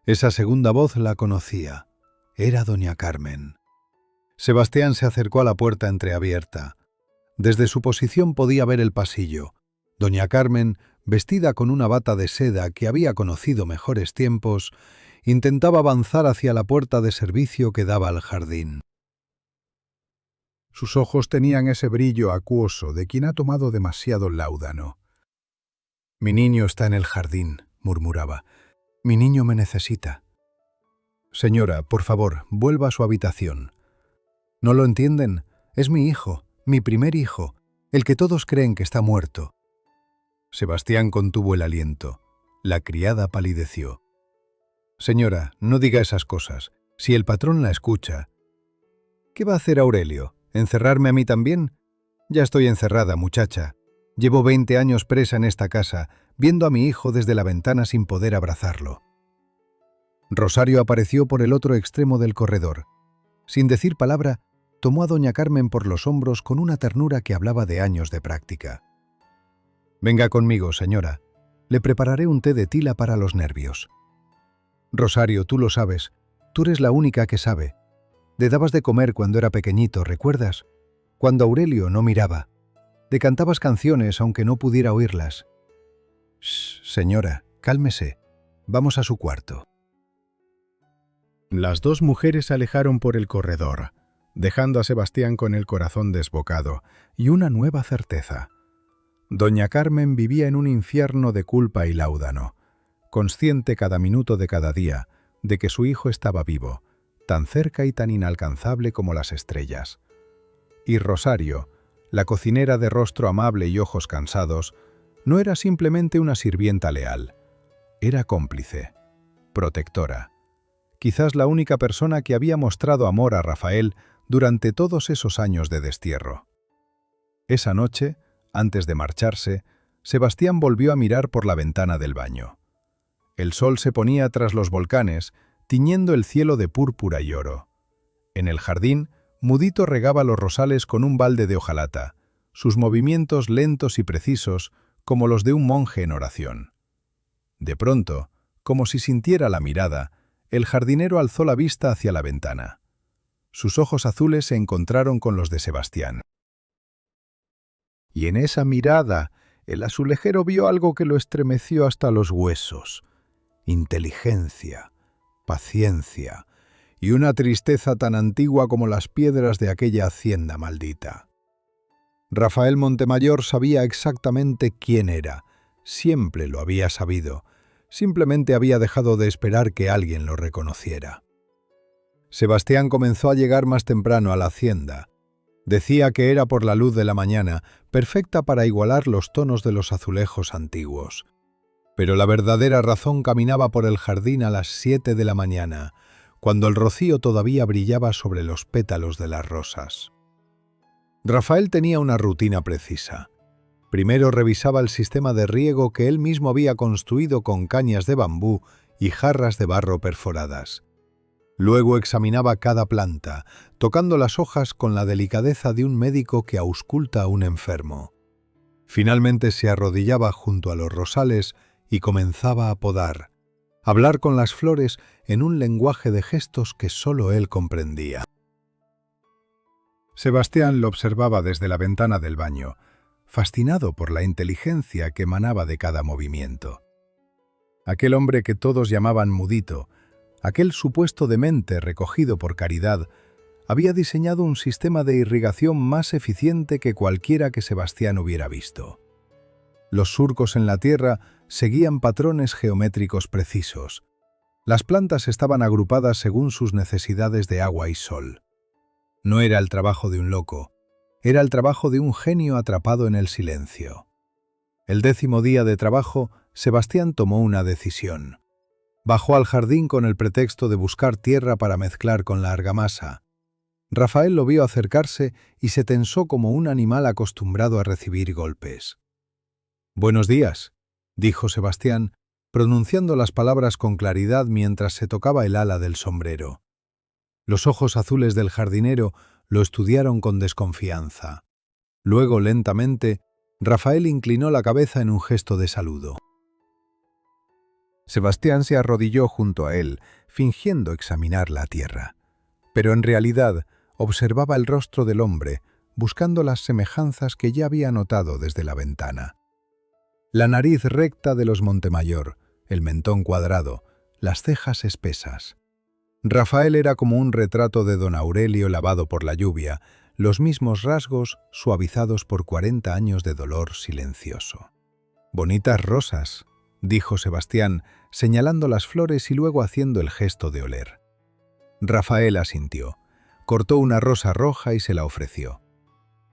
Esa segunda voz la conocía. Era doña Carmen. Sebastián se acercó a la puerta entreabierta. Desde su posición podía ver el pasillo. Doña Carmen, vestida con una bata de seda que había conocido mejores tiempos, intentaba avanzar hacia la puerta de servicio que daba al jardín. Sus ojos tenían ese brillo acuoso de quien ha tomado demasiado láudano. «Mi niño está en el jardín», murmuraba. «Mi niño me necesita». «Señora, por favor, vuelva a su habitación». «¿No lo entienden? Es mi hijo, mi primer hijo, el que todos creen que está muerto». Sebastián contuvo el aliento. La criada palideció. «Señora, no diga esas cosas. Si el patrón la escucha». «¿Qué va a hacer Aurelio? ¿Encerrarme a mí también? Ya estoy encerrada, muchacha. Llevo 20 años presa en esta casa, viendo a mi hijo desde la ventana sin poder abrazarlo». Rosario apareció por el otro extremo del corredor. Sin decir palabra, tomó a doña Carmen por los hombros con una ternura que hablaba de años de práctica. «Venga conmigo, señora. Le prepararé un té de tila para los nervios». «Rosario, tú lo sabes. Tú eres la única que sabe. Le dabas de comer cuando era pequeñito, ¿recuerdas? Cuando Aurelio no miraba. Le cantabas canciones aunque no pudiera oírlas». «Shh, señora, cálmese. Vamos a su cuarto». Las dos mujeres se alejaron por el corredor, dejando a Sebastián con el corazón desbocado y una nueva certeza. Doña Carmen vivía en un infierno de culpa y láudano, consciente cada minuto de cada día de que su hijo estaba vivo, tan cerca y tan inalcanzable como las estrellas. Y Rosario, la cocinera de rostro amable y ojos cansados, no era simplemente una sirvienta leal, era cómplice, protectora, quizás la única persona que había mostrado amor a Rafael durante todos esos años de destierro. Esa noche, antes de marcharse, Sebastián volvió a mirar por la ventana del baño. El sol se ponía tras los volcanes, tiñendo el cielo de púrpura y oro. En el jardín, Mudito regaba los rosales con un balde de hojalata, sus movimientos lentos y precisos como los de un monje en oración. De pronto, como si sintiera la mirada, el jardinero alzó la vista hacia la ventana. Sus ojos azules se encontraron con los de Sebastián. Y en esa mirada, el azulejero vio algo que lo estremeció hasta los huesos. Inteligencia, paciencia y una tristeza tan antigua como las piedras de aquella hacienda maldita. Rafael Montemayor sabía exactamente quién era, siempre lo había sabido, simplemente había dejado de esperar que alguien lo reconociera. Sebastián comenzó a llegar más temprano a la hacienda. Decía que era por la luz de la mañana, perfecta para igualar los tonos de los azulejos antiguos. Pero la verdadera razón caminaba por el jardín a las 7 de la mañana, cuando el rocío todavía brillaba sobre los pétalos de las rosas. Rafael tenía una rutina precisa. Primero revisaba el sistema de riego que él mismo había construido con cañas de bambú y jarras de barro perforadas. Luego examinaba cada planta, tocando las hojas con la delicadeza de un médico que ausculta a un enfermo. Finalmente se arrodillaba junto a los rosales y comenzaba a podar, hablar con las flores en un lenguaje de gestos que solo él comprendía.
Sebastián lo observaba desde la ventana del baño, fascinado por la inteligencia que emanaba de cada movimiento. Aquel hombre que todos llamaban Mudito, aquel supuesto demente recogido por Caridad, había diseñado un sistema de irrigación más eficiente que cualquiera que Sebastián hubiera visto. Los surcos en la tierra seguían patrones geométricos precisos. Las plantas estaban agrupadas según sus necesidades de agua y sol. No era el trabajo de un loco, era el trabajo de un genio atrapado en el silencio. El 10º día de trabajo, Sebastián tomó una decisión. Bajó al jardín con el pretexto de buscar tierra para mezclar con la argamasa. Rafael lo vio acercarse y se tensó como un animal acostumbrado a recibir golpes. «Buenos días», dijo Sebastián, pronunciando las palabras con claridad mientras se tocaba el ala del sombrero. Los ojos azules del jardinero lo estudiaron con desconfianza. Luego, lentamente, Rafael inclinó la cabeza en un gesto de saludo. Sebastián se arrodilló junto a él, fingiendo examinar la tierra. Pero en realidad observaba el rostro del hombre, buscando las semejanzas que ya había notado desde la ventana. La nariz recta de los Montemayor, el mentón cuadrado, las cejas espesas. Rafael era como un retrato de don Aurelio lavado por la lluvia, los mismos rasgos suavizados por 40 años de dolor silencioso. «Bonitas rosas», dijo Sebastián, señalando las flores y luego haciendo el gesto de oler. Rafael asintió, cortó una rosa roja y se la ofreció.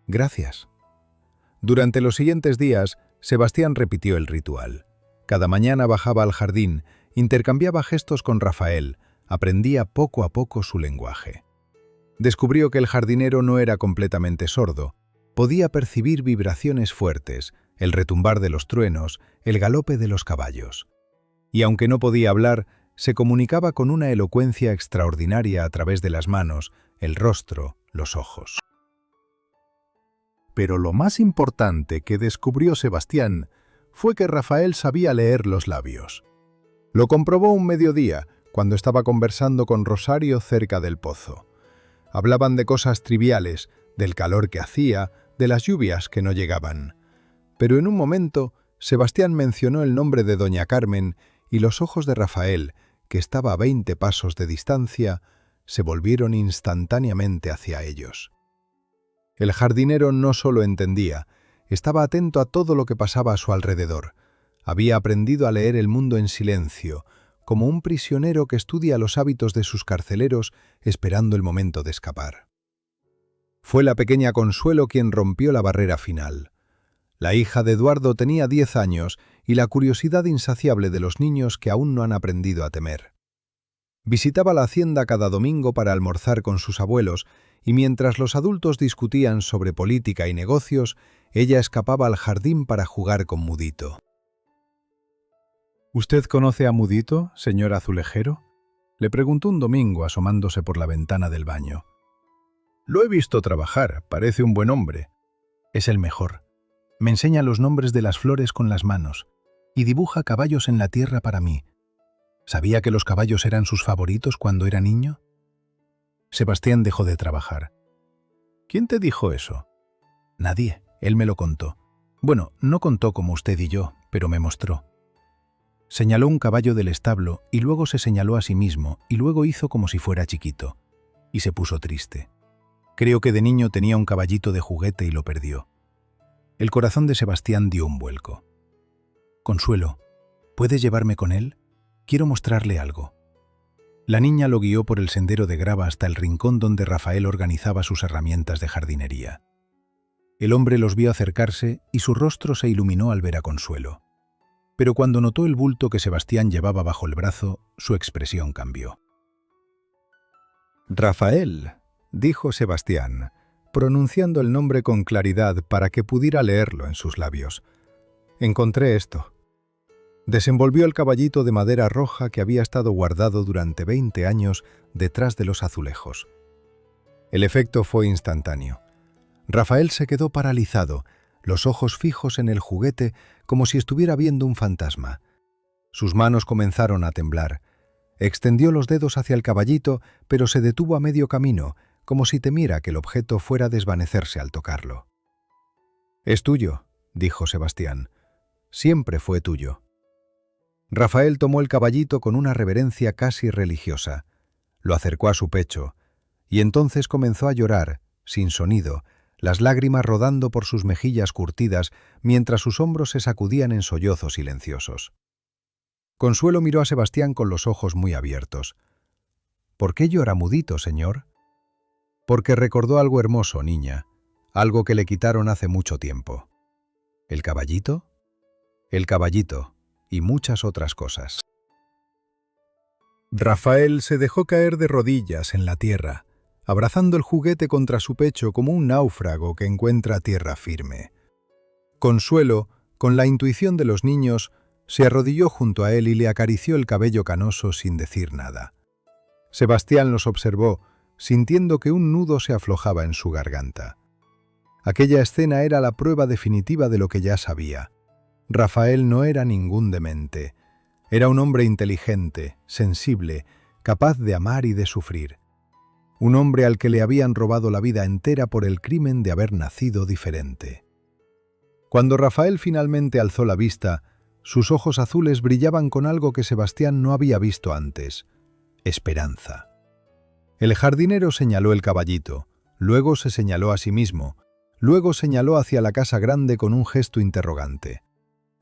«Gracias». Durante los siguientes días, Sebastián repitió el ritual. Cada mañana bajaba al jardín, intercambiaba gestos con Rafael, aprendía poco a poco su lenguaje. Descubrió que el jardinero no era completamente sordo, podía percibir vibraciones fuertes, el retumbar de los truenos, el galope de los caballos. Y aunque no podía hablar, se comunicaba con una elocuencia extraordinaria a través de las manos, el rostro, los ojos. Pero lo más importante que descubrió Sebastián fue que Rafael sabía leer los labios. Lo comprobó un mediodía, cuando estaba conversando con Rosario cerca del pozo. Hablaban de cosas triviales, del calor que hacía, de las lluvias que no llegaban. Pero en un momento, Sebastián mencionó el nombre de doña Carmen y los ojos de Rafael, que estaba a 20 pasos de distancia, se volvieron instantáneamente hacia ellos. El jardinero no solo entendía, estaba atento a todo lo que pasaba a su alrededor. Había aprendido a leer el mundo en silencio, como un prisionero que estudia los hábitos de sus carceleros esperando el momento de escapar. Fue la pequeña Consuelo quien rompió la barrera final. La hija de Eduardo tenía 10 años y la curiosidad insaciable de los niños que aún no han aprendido a temer. Visitaba la hacienda cada domingo para almorzar con sus abuelos y mientras los adultos discutían sobre política y negocios, ella escapaba al jardín para jugar con Mudito. «¿Usted conoce a Mudito, señor azulejero?», le preguntó un domingo asomándose por la ventana del baño. «Lo he visto trabajar, parece un buen hombre». «Es el mejor. Me enseña los nombres de las flores con las manos y dibuja caballos en la tierra para mí. ¿Sabía que los caballos eran sus favoritos cuando era niño?». Sebastián dejó de trabajar. «¿Quién te dijo eso?». «Nadie, él me lo contó. Bueno, no contó como usted y yo, pero me mostró». Señaló un caballo del establo y luego se señaló a sí mismo y luego hizo como si fuera chiquito. Y se puso triste. Creo que de niño tenía un caballito de juguete y lo perdió. El corazón de Sebastián dio un vuelco. «Consuelo, ¿puedes llevarme con él? Quiero mostrarle algo». La niña lo guió por el sendero de grava hasta el rincón donde Rafael organizaba sus herramientas de jardinería. El hombre los vio acercarse y su rostro se iluminó al ver a Consuelo. Pero cuando notó el bulto que Sebastián llevaba bajo el brazo, su expresión cambió. «Rafael», dijo Sebastián, pronunciando el nombre con claridad para que pudiera leerlo en sus labios. «Encontré esto». Desenvolvió el caballito de madera roja que había estado guardado durante 20 años detrás de los azulejos. El efecto fue instantáneo. Rafael se quedó paralizado, los ojos fijos en el juguete como si estuviera viendo un fantasma. Sus manos comenzaron a temblar. Extendió los dedos hacia el caballito, pero se detuvo a medio camino, como si temiera que el objeto fuera a desvanecerse al tocarlo. «Es tuyo», dijo Sebastián. «Siempre fue tuyo». Rafael tomó el caballito con una reverencia casi religiosa, lo acercó a su pecho, y entonces comenzó a llorar, sin sonido, las lágrimas rodando por sus mejillas curtidas mientras sus hombros se sacudían en sollozos silenciosos. Consuelo miró a Sebastián con los ojos muy abiertos. «¿Por qué llora mudito, señor?» «Porque recordó algo hermoso, niña, algo que le quitaron hace mucho tiempo». «¿El caballito?» «El caballito, y muchas otras cosas».
Rafael se dejó caer de rodillas en la tierra, abrazando el juguete contra su pecho como un náufrago que encuentra tierra firme. Consuelo, con la intuición de los niños, se arrodilló junto a él y le acarició el cabello canoso sin decir nada. Sebastián los observó, sintiendo que un nudo se aflojaba en su garganta. Aquella escena era la prueba definitiva de lo que ya sabía. Rafael no era ningún demente. Era un hombre inteligente, sensible, capaz de amar y de sufrir. Un hombre al que le habían robado la vida entera por el crimen de haber nacido diferente. Cuando Rafael finalmente alzó la vista, sus ojos azules brillaban con algo que Sebastián no había visto antes: esperanza. El jardinero señaló el caballito, luego se señaló a sí mismo, luego señaló hacia la casa grande con un gesto interrogante.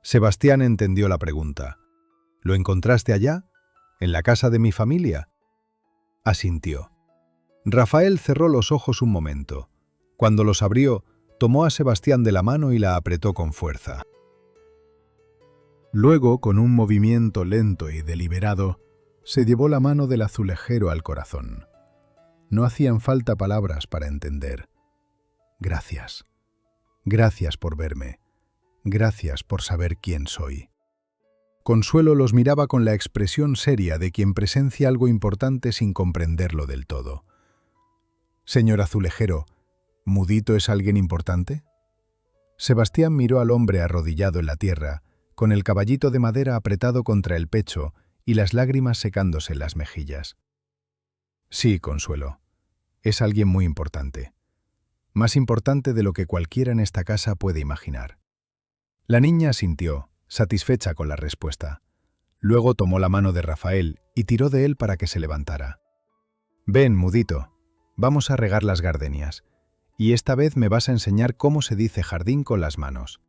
Sebastián entendió la pregunta. «¿Lo encontraste allá? ¿En la casa de mi familia?» Asintió. Rafael cerró los ojos un momento. Cuando los abrió, tomó a Sebastián de la mano y la apretó con fuerza. Luego, con un movimiento lento y deliberado, se llevó la mano del azulejero al corazón. No hacían falta palabras para entender. «Gracias. Gracias por verme. Gracias por saber quién soy». Consuelo los miraba con la expresión seria de quien presencia algo importante sin comprenderlo del todo. «Señor azulejero, ¿Mudito es alguien importante?» Sebastián miró al hombre arrodillado en la tierra, con el caballito de madera apretado contra el pecho y las lágrimas secándose en las mejillas. «Sí, Consuelo, es alguien muy importante. Más importante de lo que cualquiera en esta casa puede imaginar». La niña asintió, satisfecha con la respuesta. Luego tomó la mano de Rafael y tiró de él para que se levantara. «Ven, Mudito, vamos a regar las gardenias, y esta vez me vas a enseñar cómo se dice jardín con las manos».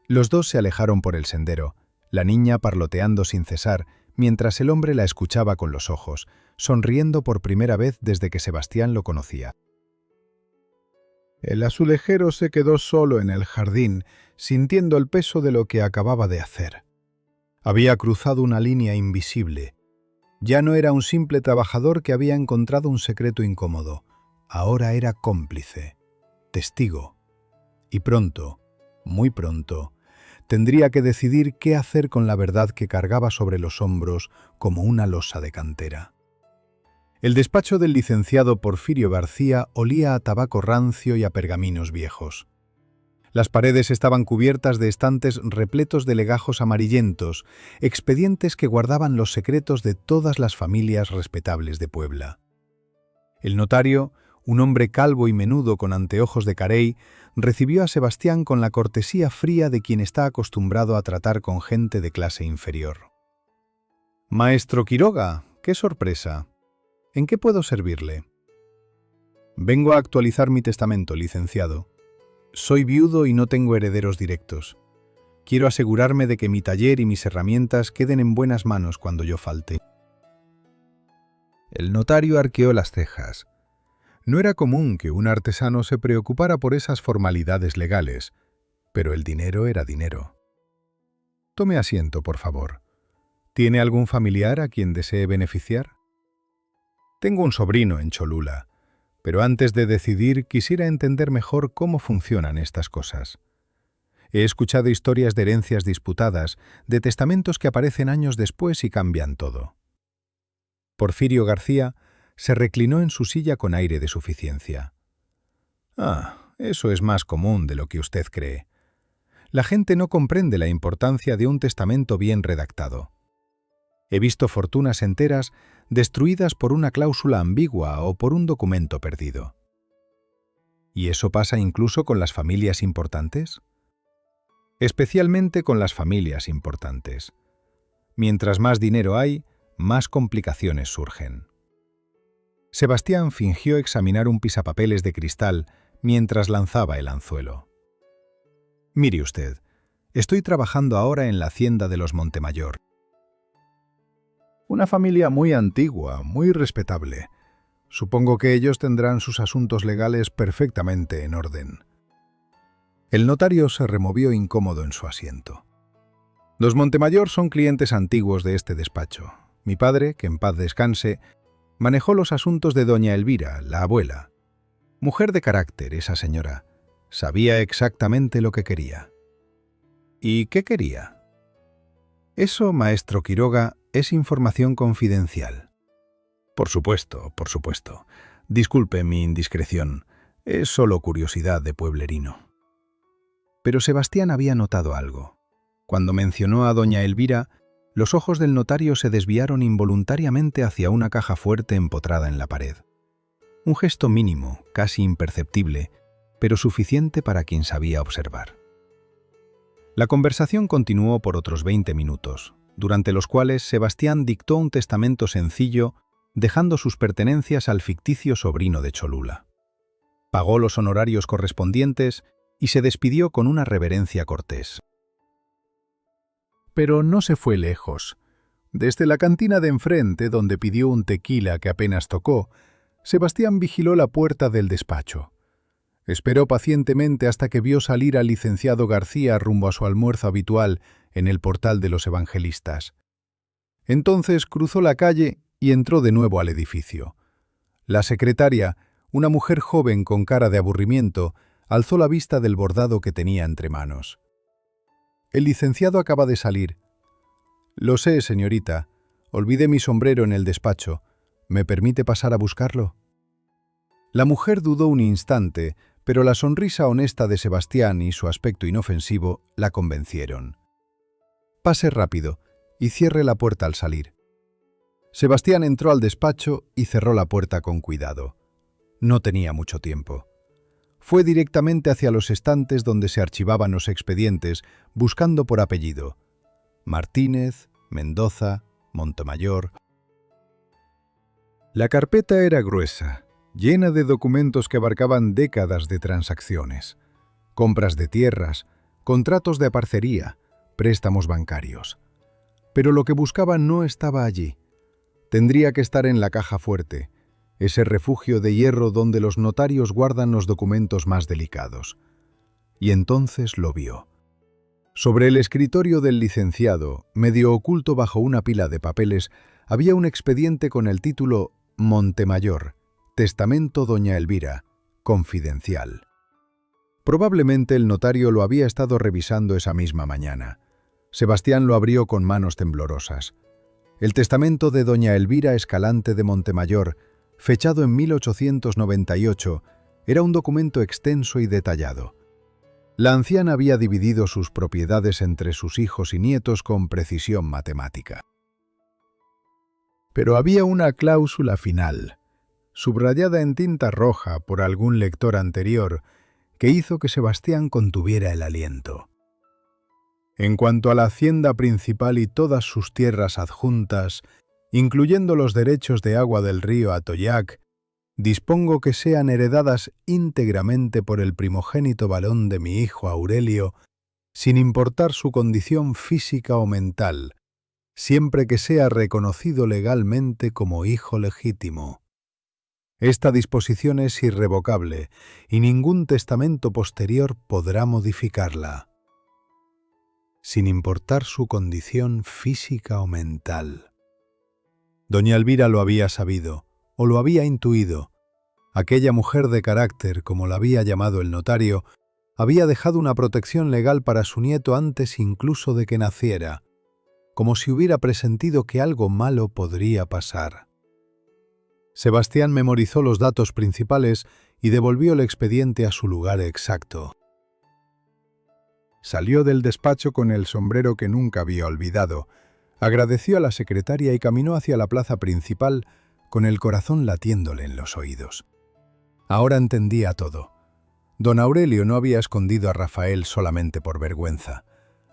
Los dos se alejaron por el sendero, la niña parloteando sin cesar, mientras el hombre la escuchaba con los ojos, sonriendo por primera vez desde que Sebastián lo conocía. El azulejero se quedó solo en el jardín, sintiendo el peso de lo que acababa de hacer. Había cruzado una línea invisible. Ya no era un simple trabajador que había encontrado un secreto incómodo. Ahora era cómplice, testigo. Y pronto, muy pronto, tendría que decidir qué hacer con la verdad que cargaba sobre los hombros como una losa de cantera. El despacho del licenciado Porfirio García olía a tabaco rancio y a pergaminos viejos. Las paredes estaban cubiertas de estantes repletos de legajos amarillentos, expedientes que guardaban los secretos de todas las familias respetables de Puebla. El notario, un hombre calvo y menudo con anteojos de carey, recibió a Sebastián con la cortesía fría de quien está acostumbrado a tratar con gente de clase inferior. «Maestro Quiroga, qué sorpresa. ¿En qué puedo servirle?» «Vengo a actualizar mi testamento, licenciado. Soy viudo y no tengo herederos directos. Quiero asegurarme de que mi taller y mis herramientas queden en buenas manos cuando yo falte». El notario arqueó las cejas. No era común que un artesano se preocupara por esas formalidades legales, pero el dinero era dinero. «Tome asiento, por favor. ¿Tiene algún familiar a quien desee beneficiar?» «Tengo un sobrino en Cholula, pero antes de decidir quisiera entender mejor cómo funcionan estas cosas. He escuchado historias de herencias disputadas, de testamentos que aparecen años después y cambian todo». Porfirio García se reclinó en su silla con aire de suficiencia. «Ah, eso es más común de lo que usted cree. La gente no comprende la importancia de un testamento bien redactado.
He visto fortunas enteras destruidas por una cláusula ambigua o por un documento perdido. ¿Y eso pasa incluso con las familias importantes? Especialmente con las familias importantes. Mientras más dinero hay, más complicaciones surgen. Sebastián fingió examinar un pisapapeles de cristal mientras lanzaba el anzuelo. Mire usted, estoy trabajando ahora en la hacienda de los Montemayor.
Una familia muy antigua, muy respetable. Supongo que ellos tendrán sus asuntos legales perfectamente en orden. El notario se removió incómodo en su asiento. Los Montemayor son clientes antiguos de este despacho. Mi padre, que en paz descanse, manejó los asuntos de doña Elvira, la abuela. Mujer de carácter, esa señora. Sabía exactamente lo que quería. ¿Y qué quería? Eso, maestro Quiroga, es información confidencial. Por supuesto, por supuesto. Disculpe mi indiscreción. Es solo curiosidad de pueblerino. Pero Sebastián había notado algo. Cuando mencionó a doña Elvira, los ojos del notario se desviaron involuntariamente hacia una caja fuerte empotrada en la pared. Un gesto mínimo, casi imperceptible, pero suficiente para quien sabía observar. La conversación continuó por otros 20 minutos, durante los cuales Sebastián dictó un testamento sencillo, dejando sus pertenencias al ficticio sobrino de Cholula. Pagó los honorarios correspondientes y se despidió con una reverencia cortés. Pero no se fue lejos. Desde la cantina de enfrente, donde pidió un tequila que apenas tocó, Sebastián vigiló la puerta del despacho. Esperó pacientemente hasta que vio salir al licenciado García rumbo a su almuerzo habitual en el portal de los Evangelistas. Entonces cruzó la calle y entró de nuevo al edificio. La secretaria, una mujer joven con cara de aburrimiento, alzó la vista del bordado que tenía entre manos. El licenciado acaba de salir. Lo sé, señorita. Olvidé mi sombrero en el despacho. ¿Me permite pasar a buscarlo? La mujer dudó un instante, pero la sonrisa honesta de Sebastián y su aspecto inofensivo la convencieron. Pase rápido y cierre la puerta al salir. Sebastián entró al despacho y cerró la puerta con cuidado. No tenía mucho tiempo. Fue directamente hacia los estantes donde se archivaban los expedientes, buscando por apellido. Martínez, Mendoza, Montemayor. La carpeta era gruesa, llena de documentos que abarcaban décadas de transacciones. Compras de tierras, contratos de aparcería, préstamos bancarios. Pero lo que buscaban no estaba allí. Tendría que estar en la caja fuerte, ese refugio de hierro donde los notarios guardan los documentos más delicados. Y entonces lo vio. Sobre el escritorio del licenciado, medio oculto bajo una pila de papeles, había un expediente con el título Montemayor, Testamento doña Elvira, confidencial. Probablemente el notario lo había estado revisando esa misma mañana. Sebastián lo abrió con manos temblorosas. El testamento de doña Elvira Escalante de Montemayor, fechado en 1898, era un documento extenso y detallado. La anciana había dividido sus propiedades entre sus hijos y nietos con precisión matemática. Pero había una cláusula final, subrayada en tinta roja por algún lector anterior, que hizo que Sebastián contuviera el aliento. En cuanto a la hacienda principal y todas sus tierras adjuntas, incluyendo los derechos de agua del río Atoyac, dispongo que sean heredadas íntegramente por el primogénito varón de mi hijo Aurelio, sin importar su condición física o mental, siempre que sea reconocido legalmente como hijo legítimo. Esta disposición es irrevocable y ningún testamento posterior podrá modificarla, sin importar su condición física o mental. Doña Elvira lo había sabido, o lo había intuido. Aquella mujer de carácter, como la había llamado el notario, había dejado una protección legal para su nieto antes incluso de que naciera, como si hubiera presentido que algo malo podría pasar. Sebastián memorizó los datos principales y devolvió el expediente a su lugar exacto. Salió del despacho con el sombrero que nunca había olvidado,
Agradeció a la secretaria y caminó hacia la plaza principal con el corazón latiéndole en los oídos. Ahora entendía todo. Don Aurelio no había escondido a Rafael solamente por vergüenza.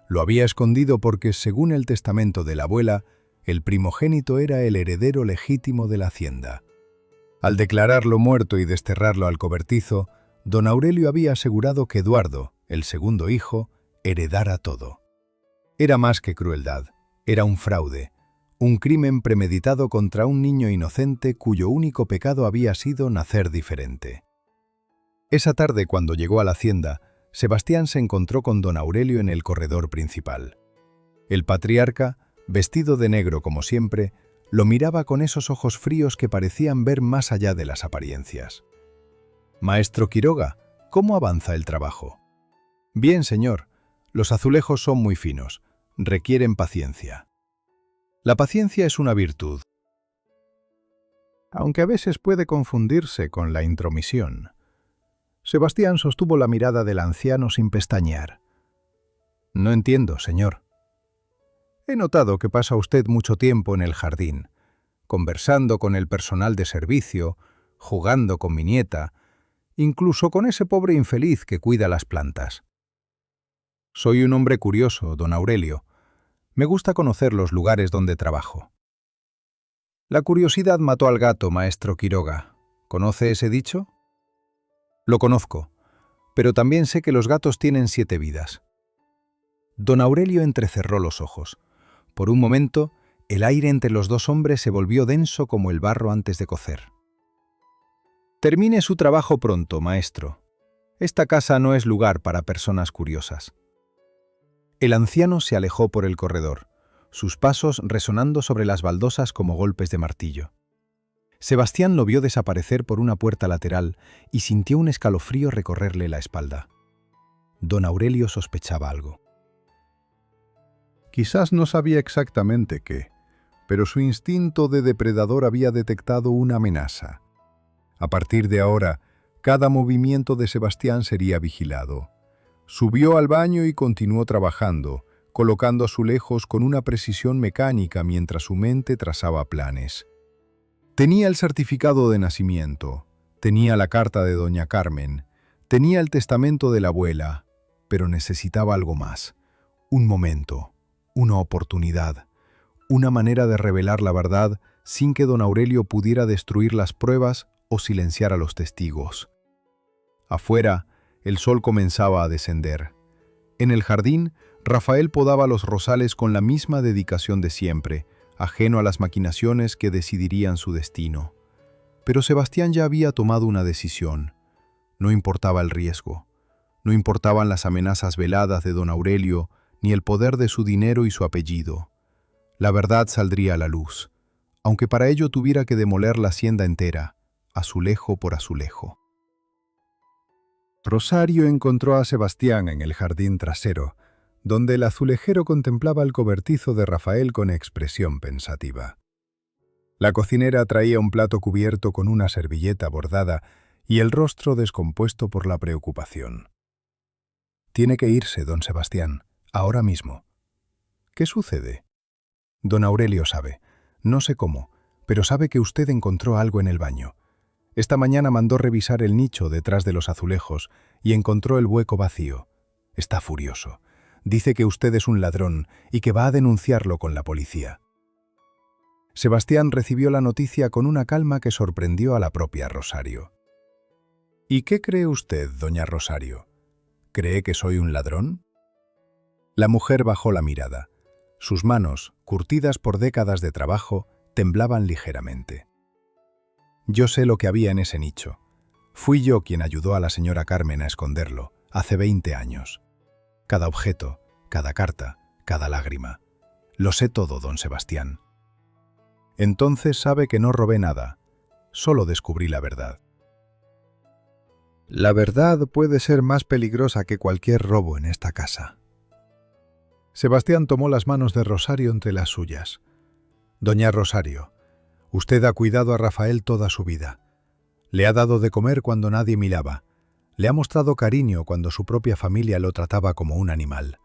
Lo había escondido porque, según el testamento de la abuela, el primogénito era el heredero legítimo de la hacienda. Al declararlo muerto y desterrarlo al cobertizo, don Aurelio había asegurado que Eduardo, el segundo hijo, heredara todo. Era más que crueldad, era un fraude, un crimen premeditado contra un niño inocente cuyo único pecado había sido nacer diferente. Esa tarde, cuando llegó a la hacienda, Sebastián se encontró con don Aurelio en el corredor principal. El patriarca, vestido de negro como siempre, lo miraba con esos ojos fríos que parecían ver más allá de las apariencias. «Maestro Quiroga, ¿cómo avanza el trabajo?» «Bien, señor. Los azulejos son muy finos. Requieren paciencia». La paciencia es una virtud, aunque a veces puede confundirse con la intromisión. Sebastián sostuvo la mirada del anciano sin pestañear. «No entiendo, señor». «He notado que pasa usted mucho tiempo en el jardín, conversando con el personal de servicio, jugando con mi nieta, incluso con ese pobre infeliz que cuida las plantas». «Soy un hombre curioso, don Aurelio. Me gusta conocer los lugares donde trabajo». «La curiosidad mató al gato, maestro Quiroga. ¿Conoce ese dicho?» «Lo conozco, pero también sé que los gatos tienen 7 vidas». Don Aurelio entrecerró los ojos. Por un momento, el aire entre los dos hombres se volvió denso como el barro antes de cocer. «Termine su trabajo pronto, maestro. Esta casa no es lugar para personas curiosas». El anciano se alejó por el corredor, sus pasos resonando sobre las baldosas como golpes de martillo. Sebastián lo vio desaparecer por una puerta lateral y sintió un escalofrío recorrerle la espalda. Don Aurelio sospechaba algo. Quizás no sabía exactamente qué, pero su instinto de depredador había detectado una amenaza. A partir de ahora, cada movimiento de Sebastián sería vigilado. Subió al baño y continuó trabajando, colocando azulejos con una precisión mecánica mientras su mente trazaba planes. Tenía el certificado de nacimiento, tenía la carta de doña Carmen, tenía el testamento de la abuela, pero necesitaba algo más. Un momento, una oportunidad, una manera de revelar la verdad sin que don Aurelio pudiera destruir las pruebas o silenciar a los testigos. Afuera, el sol comenzaba a descender. En el jardín, Rafael podaba los rosales con la misma dedicación de siempre, ajeno a las maquinaciones que decidirían su destino. Pero Sebastián ya había tomado una decisión. No importaba el riesgo, no importaban las amenazas veladas de don Aurelio, ni el poder de su dinero y su apellido. La verdad saldría a la luz, aunque para ello tuviera que demoler la hacienda entera, azulejo por azulejo. Rosario encontró a Sebastián en el jardín trasero, donde el azulejero contemplaba el cobertizo de Rafael con expresión pensativa. La cocinera traía un plato cubierto con una servilleta bordada y el rostro descompuesto por la preocupación. «Tiene que irse, don Sebastián, ahora mismo». «¿Qué sucede?» «Don Aurelio sabe, no sé cómo, pero sabe que usted encontró algo en el baño. Esta mañana mandó revisar el nicho detrás de los azulejos y encontró el hueco vacío. Está furioso. Dice que usted es un ladrón y que va a denunciarlo con la policía». Sebastián recibió la noticia con una calma que sorprendió a la propia Rosario. «¿Y qué cree usted, doña Rosario? ¿Cree que soy un ladrón?» La mujer bajó la mirada. Sus manos, curtidas por décadas de trabajo, temblaban ligeramente. «Yo sé lo que había en ese nicho. Fui yo quien ayudó a la señora Carmen a esconderlo, hace 20 años. Cada objeto, cada carta, cada lágrima. Lo sé todo, don Sebastián. Entonces sabe que no robé nada, solo descubrí la verdad». «La verdad puede ser más peligrosa que cualquier robo en esta casa». Sebastián tomó las manos de Rosario entre las suyas. «Doña Rosario, usted ha cuidado a Rafael toda su vida. Le ha dado de comer cuando nadie miraba. Le ha mostrado cariño cuando su propia familia lo trataba como un animal.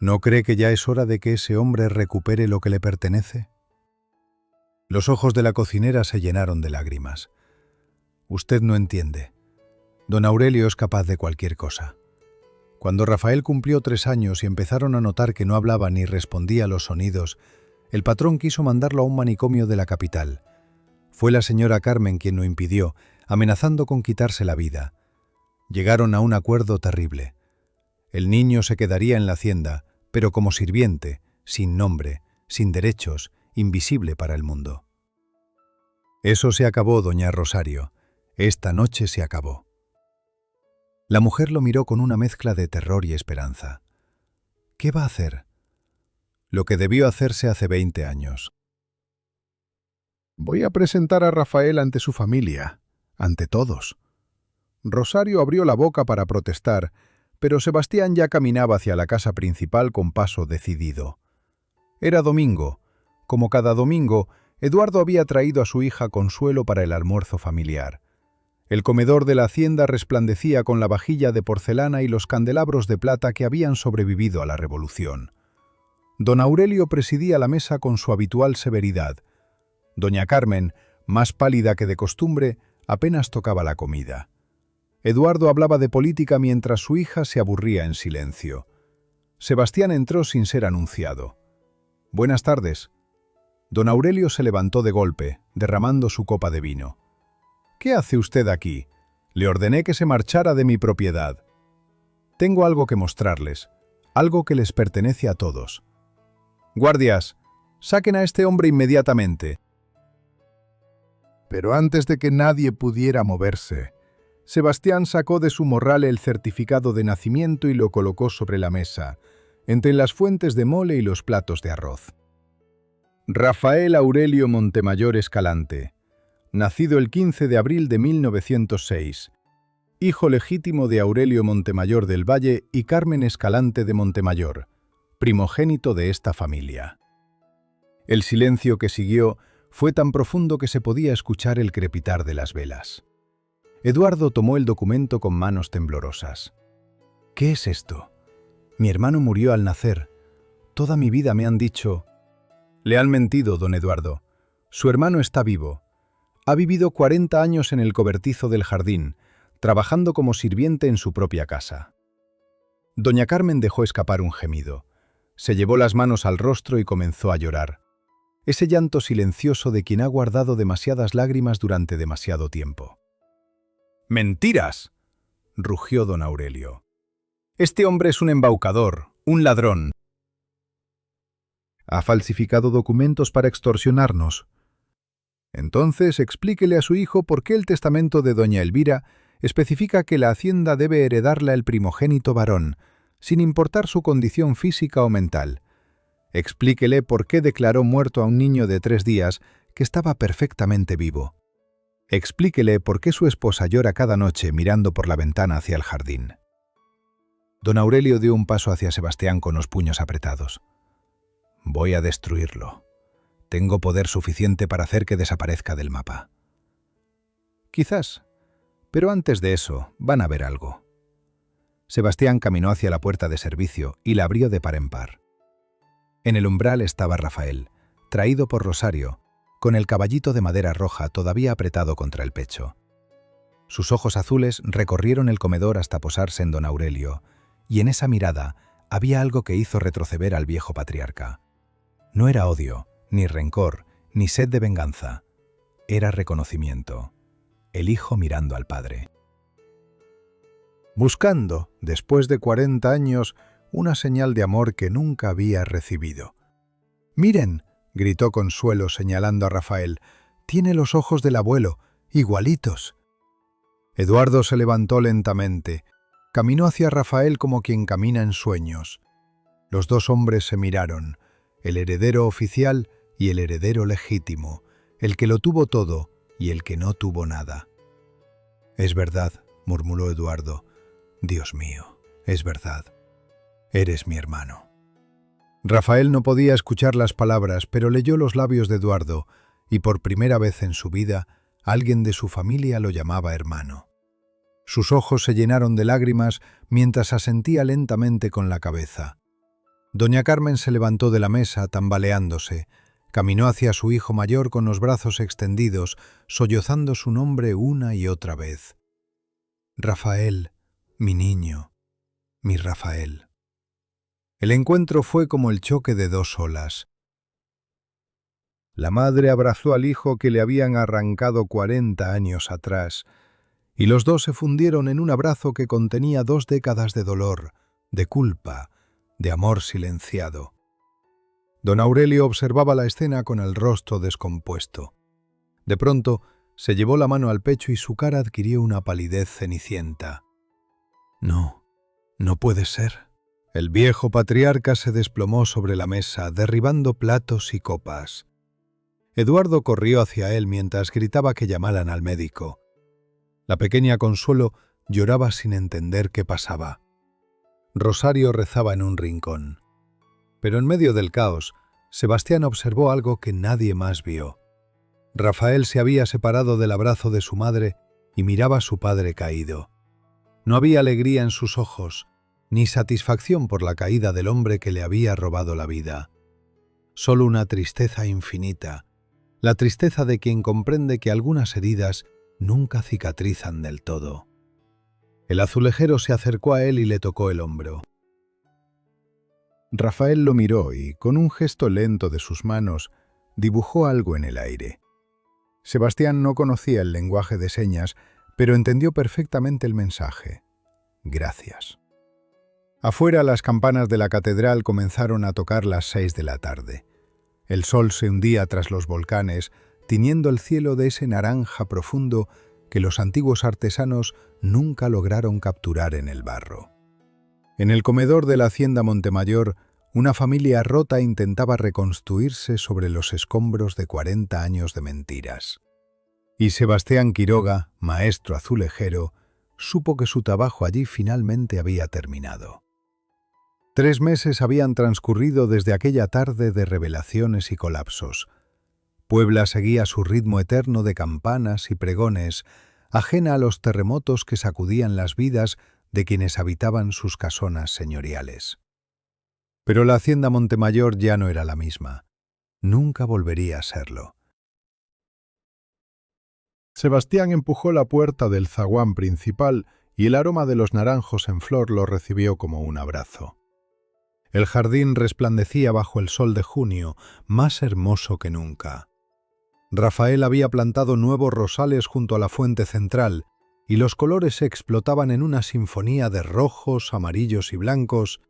¿No cree que ya es hora de que ese hombre recupere lo que le pertenece? Los ojos de la cocinera se llenaron de lágrimas. Usted no entiende. Don Aurelio es capaz de cualquier cosa. Cuando Rafael cumplió 3 años y empezaron a notar que no hablaba ni respondía a los sonidos, el patrón quiso mandarlo a un manicomio de la capital. Fue la señora Carmen quien lo impidió, amenazando con quitarse la vida. Llegaron a un acuerdo terrible. El niño se quedaría en la hacienda, pero como sirviente, sin nombre, sin derechos, invisible para el mundo. Eso se acabó, doña Rosario. Esta noche se acabó. La mujer lo miró con una mezcla de terror y esperanza. ¿Qué va a hacer? Lo que debió hacerse hace 20 años.
Voy a presentar a Rafael ante su familia, ante todos. Rosario abrió la boca para protestar, pero Sebastián ya caminaba hacia la casa principal con paso decidido. Era domingo. Como cada domingo, Eduardo había traído a su hija Consuelo para el almuerzo familiar. El comedor de la hacienda resplandecía con la vajilla de porcelana y los candelabros de plata que habían sobrevivido a la revolución. Don Aurelio presidía la mesa con su habitual severidad. Doña Carmen, más pálida que de costumbre, apenas tocaba la comida. Eduardo hablaba de política mientras su hija se aburría en silencio. Sebastián entró sin ser anunciado. «Buenas tardes». Don Aurelio se levantó de golpe, derramando su copa de vino. «¿Qué hace usted aquí? Le ordené que se marchara de mi propiedad. Tengo algo que mostrarles, algo que les pertenece a todos. Guardias, saquen a este hombre inmediatamente».
Pero antes de que nadie pudiera moverse, Sebastián sacó de su morral el certificado de nacimiento y lo colocó sobre la mesa, entre las fuentes de mole y los platos de arroz. Rafael Aurelio Montemayor Escalante, nacido el 15 de abril de 1906, hijo legítimo de Aurelio Montemayor del Valle y Carmen Escalante de Montemayor, primogénito de esta familia. El silencio que siguió fue tan profundo que se podía escuchar el crepitar de las velas. Eduardo tomó el documento con manos temblorosas. «¿Qué es esto? Mi hermano murió al nacer. Toda mi vida me han dicho...» «Le han mentido, don Eduardo. Su hermano está vivo. Ha vivido 40 años en el cobertizo del jardín, trabajando como sirviente en su propia casa». Doña Carmen dejó escapar un gemido. Se llevó las manos al rostro y comenzó a llorar. Ese llanto silencioso de quien ha guardado demasiadas lágrimas durante demasiado tiempo. «¡Mentiras!», rugió don Aurelio. «Este hombre es un embaucador, un ladrón. Ha falsificado documentos para extorsionarnos. Entonces explíquele a su hijo por qué el testamento de doña Elvira especifica que la hacienda debe heredarla el primogénito varón, sin importar su condición física o mental. Explíquele por qué declaró muerto a un niño de 3 días que estaba perfectamente vivo. Explíquele por qué su esposa llora cada noche mirando por la ventana hacia el jardín». Don Aurelio dio un paso hacia Sebastián con los puños apretados. «Voy a destruirlo. Tengo poder suficiente para hacer que desaparezca del mapa». «Quizás, pero antes de eso van a ver algo». Sebastián caminó hacia la puerta de servicio y la abrió de par en par. En el umbral estaba Rafael, traído por Rosario, con el caballito de madera roja todavía apretado contra el pecho. Sus ojos azules recorrieron el comedor hasta posarse en don Aurelio, y en esa mirada había algo que hizo retroceder al viejo patriarca. No era odio, ni rencor, ni sed de venganza. Era reconocimiento. El hijo mirando al padre. Buscando, después de 40 años, una señal de amor que nunca había recibido. «¡Miren!», gritó Consuelo señalando a Rafael. «Tiene los ojos del abuelo, igualitos». Eduardo se levantó lentamente. Caminó hacia Rafael como quien camina en sueños. Los dos hombres se miraron, el heredero oficial y el heredero legítimo, el que lo tuvo todo y el que no tuvo nada. «Es verdad», murmuró Eduardo. «Dios mío, es verdad. Eres mi hermano». Rafael no podía escuchar las palabras, pero leyó los labios de Eduardo, y por primera vez en su vida, alguien de su familia lo llamaba hermano. Sus ojos se llenaron de lágrimas mientras asentía lentamente con la cabeza. Doña Carmen se levantó de la mesa, tambaleándose. Caminó hacia su hijo mayor con los brazos extendidos, sollozando su nombre una y otra vez. Rafael, mi niño, mi Rafael. El encuentro fue como el choque de dos olas.
La madre abrazó al hijo que le habían arrancado 40 años atrás, y los dos se fundieron en un abrazo que contenía 2 décadas de dolor, de culpa, de amor silenciado. Don Aurelio observaba la escena con el rostro descompuesto. De pronto, se llevó la mano al pecho y su cara adquirió una palidez cenicienta.
No, no puede ser.
El viejo patriarca se desplomó sobre la mesa, derribando platos y copas. Eduardo corrió hacia él mientras gritaba que llamaran al médico. La pequeña Consuelo lloraba sin entender qué pasaba. Rosario rezaba en un rincón. Pero en medio del caos, Sebastián observó algo que nadie más vio. Rafael se había separado del abrazo de su madre y miraba a su padre caído. No había alegría en sus ojos, ni satisfacción por la caída del hombre que le había robado la vida. Solo una tristeza infinita, la tristeza de quien comprende que algunas heridas nunca cicatrizan del todo. El azulejero se acercó a él y le tocó el hombro. Rafael lo miró y, con un gesto lento de sus manos, dibujó algo en el aire. Sebastián no conocía el lenguaje de señas, pero entendió perfectamente el mensaje. Gracias. Afuera, las campanas de la catedral comenzaron a tocar las 6 de la tarde. El sol se hundía tras los volcanes, tiñendo el cielo de ese naranja profundo que los antiguos artesanos nunca lograron capturar en el barro. En el comedor de la hacienda Montemayor, una familia rota intentaba reconstruirse sobre los escombros de 40 años de mentiras. Y Sebastián Quiroga, maestro azulejero, supo que su trabajo allí finalmente había terminado. 3 meses habían transcurrido desde aquella tarde de revelaciones y colapsos. Puebla seguía su ritmo eterno de campanas y pregones, ajena a los terremotos que sacudían las vidas de quienes habitaban sus casonas señoriales. Pero la hacienda Montemayor ya no era la misma. Nunca volvería a serlo. Sebastián empujó la puerta del zaguán principal y el aroma de los naranjos en flor lo recibió como un abrazo. El jardín resplandecía bajo el sol de junio, más hermoso que nunca. Rafael había plantado nuevos rosales junto a la fuente central, y los colores explotaban en una sinfonía de rojos, amarillos y blancos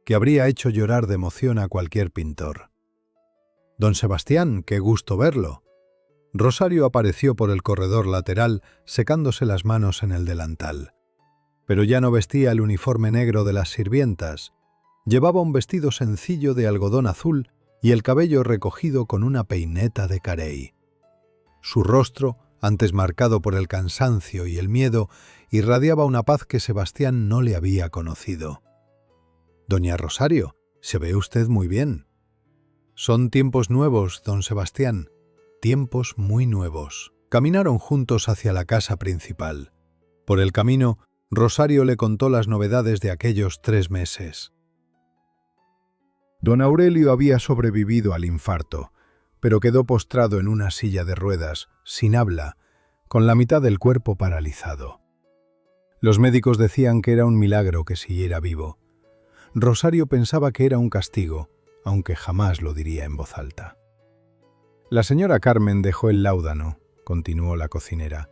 que habría hecho llorar de emoción a cualquier pintor. «Don Sebastián, qué gusto verlo». Rosario apareció por el corredor lateral, secándose las manos en el delantal. Pero ya no vestía el uniforme negro de las sirvientas. Llevaba un vestido sencillo de algodón azul y el cabello recogido con una peineta de carey. Su rostro, antes marcado por el cansancio y el miedo, irradiaba una paz que Sebastián no le había conocido. «Doña Rosario, se ve usted muy bien». «Son tiempos nuevos, don Sebastián, tiempos muy nuevos». Caminaron juntos hacia la casa principal. Por el camino, Rosario le contó las novedades de aquellos 3 meses. Don Aurelio había sobrevivido al infarto, pero quedó postrado en una silla de ruedas, sin habla, con la mitad del cuerpo paralizado. Los médicos decían que era un milagro que siguiera vivo. Rosario pensaba que era un castigo, aunque jamás lo diría en voz alta. La señora Carmen dejó el láudano, continuó la cocinera.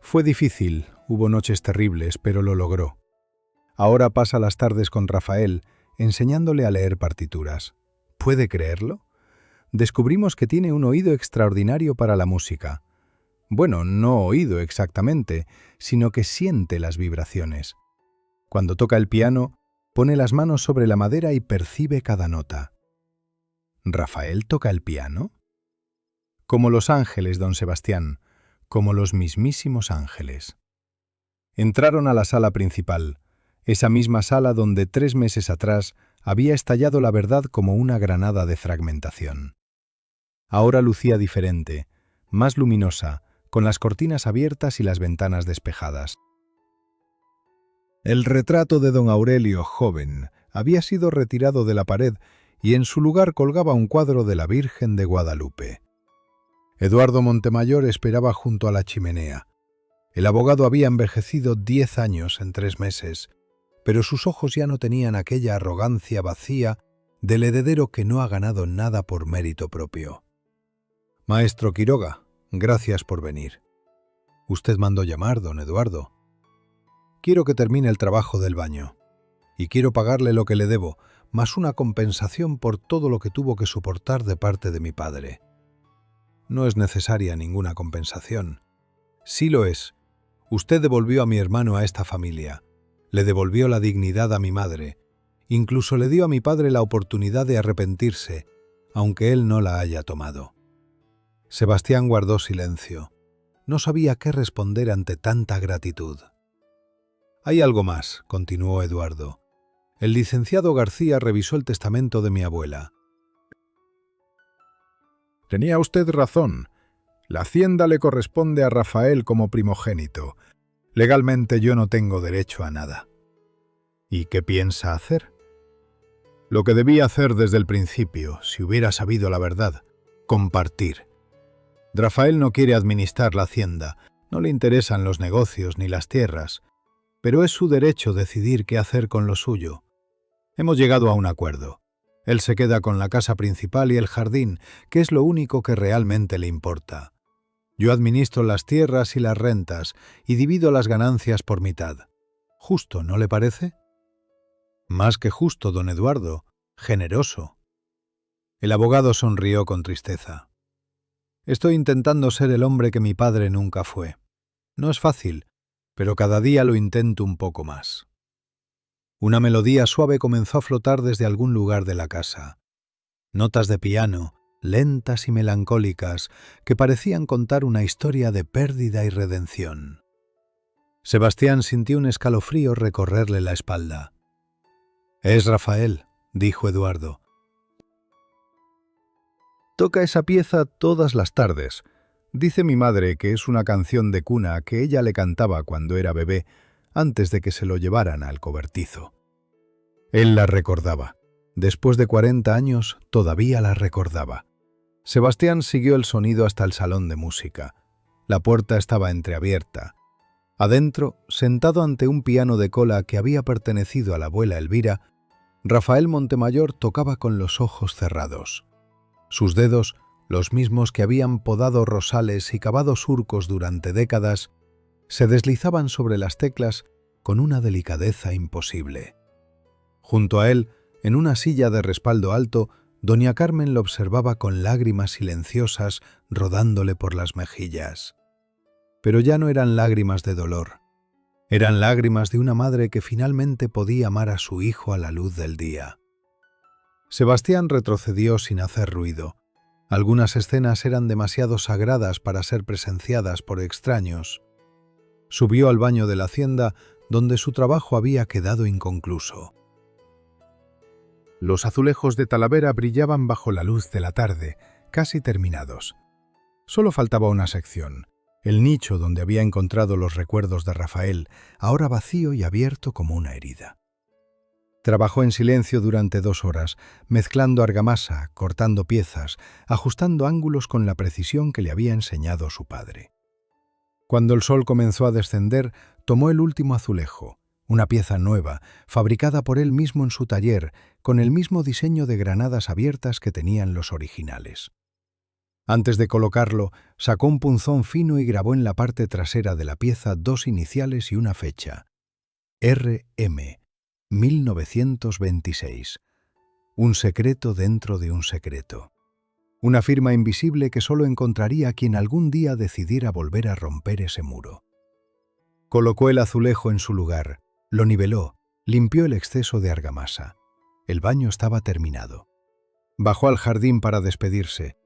Fue difícil, hubo noches terribles, pero lo logró. Ahora pasa las tardes con Rafael, enseñándole a leer partituras. ¿Puede creerlo? Descubrimos que tiene un oído extraordinario para la música. Bueno, no oído exactamente, sino que siente las vibraciones. Cuando toca el piano, pone las manos sobre la madera y percibe cada nota. ¿Rafael toca el piano? Como los ángeles, don Sebastián, como los mismísimos ángeles. Entraron a la sala principal, esa misma sala donde 3 meses atrás había estallado la verdad como una granada de fragmentación. Ahora lucía diferente, más luminosa, con las cortinas abiertas y las ventanas despejadas. El retrato de don Aurelio, joven,
había sido retirado de la pared y en su lugar colgaba un cuadro de la Virgen de Guadalupe. Eduardo Montemayor esperaba junto a la chimenea. El abogado había envejecido 10 años en 3 meses, pero sus ojos ya no tenían aquella arrogancia vacía del heredero que no ha ganado nada por mérito propio. «Maestro Quiroga, gracias por venir. Usted mandó llamar, don Eduardo. Quiero que termine el trabajo del baño. Y quiero pagarle lo que le debo, más una compensación por todo lo que tuvo que soportar de parte de mi padre. No es necesaria ninguna compensación. Sí lo es. Usted devolvió a mi hermano a esta familia. Le devolvió la dignidad a mi madre. Incluso le dio a mi padre la oportunidad de arrepentirse, aunque él no la haya tomado». Sebastián guardó silencio. No sabía qué responder ante tanta gratitud. «Hay algo más», continuó Eduardo. «El licenciado García revisó el testamento de mi abuela».
Tenía usted razón. La hacienda le corresponde a Rafael como primogénito. Legalmente yo no tengo derecho a nada.
¿Y qué piensa hacer?
Lo que debía hacer desde el principio, si hubiera sabido la verdad: compartir. Rafael no quiere administrar la hacienda, no le interesan los negocios ni las tierras, pero es su derecho decidir qué hacer con lo suyo. Hemos llegado a un acuerdo. Él se queda con la casa principal y el jardín, que es lo único que realmente le importa. Yo administro las tierras y las rentas y divido las ganancias por mitad. Justo, ¿no le parece?
Más que justo, don Eduardo. Generoso. El abogado sonrió con tristeza. Estoy intentando ser el hombre que mi padre nunca fue. No es fácil, pero cada día lo intento un poco más. Una melodía suave comenzó a flotar desde algún lugar de la casa. Notas de piano, lentas y melancólicas, que parecían contar una historia de pérdida y redención. Sebastián sintió un escalofrío recorrerle la espalda. «Es Rafael», dijo Eduardo. «Toca esa pieza todas las tardes. Dice mi madre que es una canción de cuna que ella le cantaba cuando era bebé, antes de que se lo llevaran al cobertizo». Él la recordaba. Después de 40 años, todavía la recordaba. Sebastián siguió el sonido hasta el salón de música. La puerta estaba entreabierta. Adentro, sentado ante un piano de cola que había pertenecido a la abuela Elvira, Rafael Montemayor tocaba con los ojos cerrados. Sus dedos, los mismos que habían podado rosales y cavado surcos durante décadas, se deslizaban sobre las teclas con una delicadeza imposible. Junto a él, en una silla de respaldo alto, doña Carmen lo observaba con lágrimas silenciosas rodándole por las mejillas. Pero ya no eran lágrimas de dolor. Eran lágrimas de una madre que finalmente podía amar a su hijo a la luz del día. Sebastián retrocedió sin hacer ruido. Algunas escenas eran demasiado sagradas para ser presenciadas por extraños. Subió al baño de la hacienda, donde su trabajo había quedado inconcluso. Los azulejos de Talavera brillaban bajo la luz de la tarde, casi terminados. Solo faltaba una sección, el nicho donde había encontrado los recuerdos de Rafael, ahora vacío y abierto como una herida. Trabajó en silencio durante 2 horas, mezclando argamasa, cortando piezas, ajustando ángulos con la precisión que le había enseñado su padre. Cuando el sol comenzó a descender, tomó el último azulejo, una pieza nueva, fabricada por él mismo en su taller, con el mismo diseño de granadas abiertas que tenían los originales. Antes de colocarlo, sacó un punzón fino y grabó en la parte trasera de la pieza 2 iniciales y una fecha. R.M. 1926. Un secreto dentro de un secreto. Una firma invisible que solo encontraría quien algún día decidiera volver a romper ese muro. Colocó el azulejo en su lugar, lo niveló, limpió el exceso de argamasa. El baño estaba terminado. Bajó al jardín para despedirse.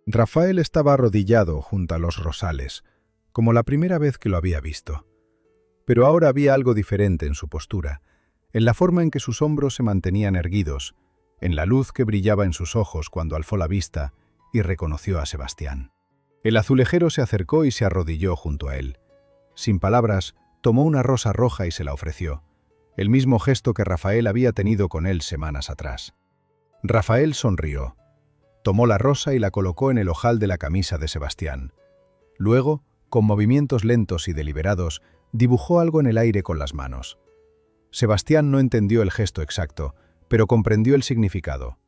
Rafael estaba arrodillado junto a los rosales, como la primera vez que lo había visto. Pero ahora había algo diferente en su postura, en la forma en que sus hombros se mantenían erguidos, en la luz que brillaba en sus ojos cuando alzó la vista y reconoció a Sebastián. El azulejero se acercó y se arrodilló junto a él. Sin palabras, tomó una rosa roja y se la ofreció. el mismo gesto que Rafael había tenido con él semanas atrás. Rafael sonrió. Tomó la rosa y la colocó en el ojal de la camisa de Sebastián. Luego, con movimientos lentos y deliberados, dibujó algo en el aire con las manos. Sebastián no entendió el gesto exacto, pero comprendió el significado.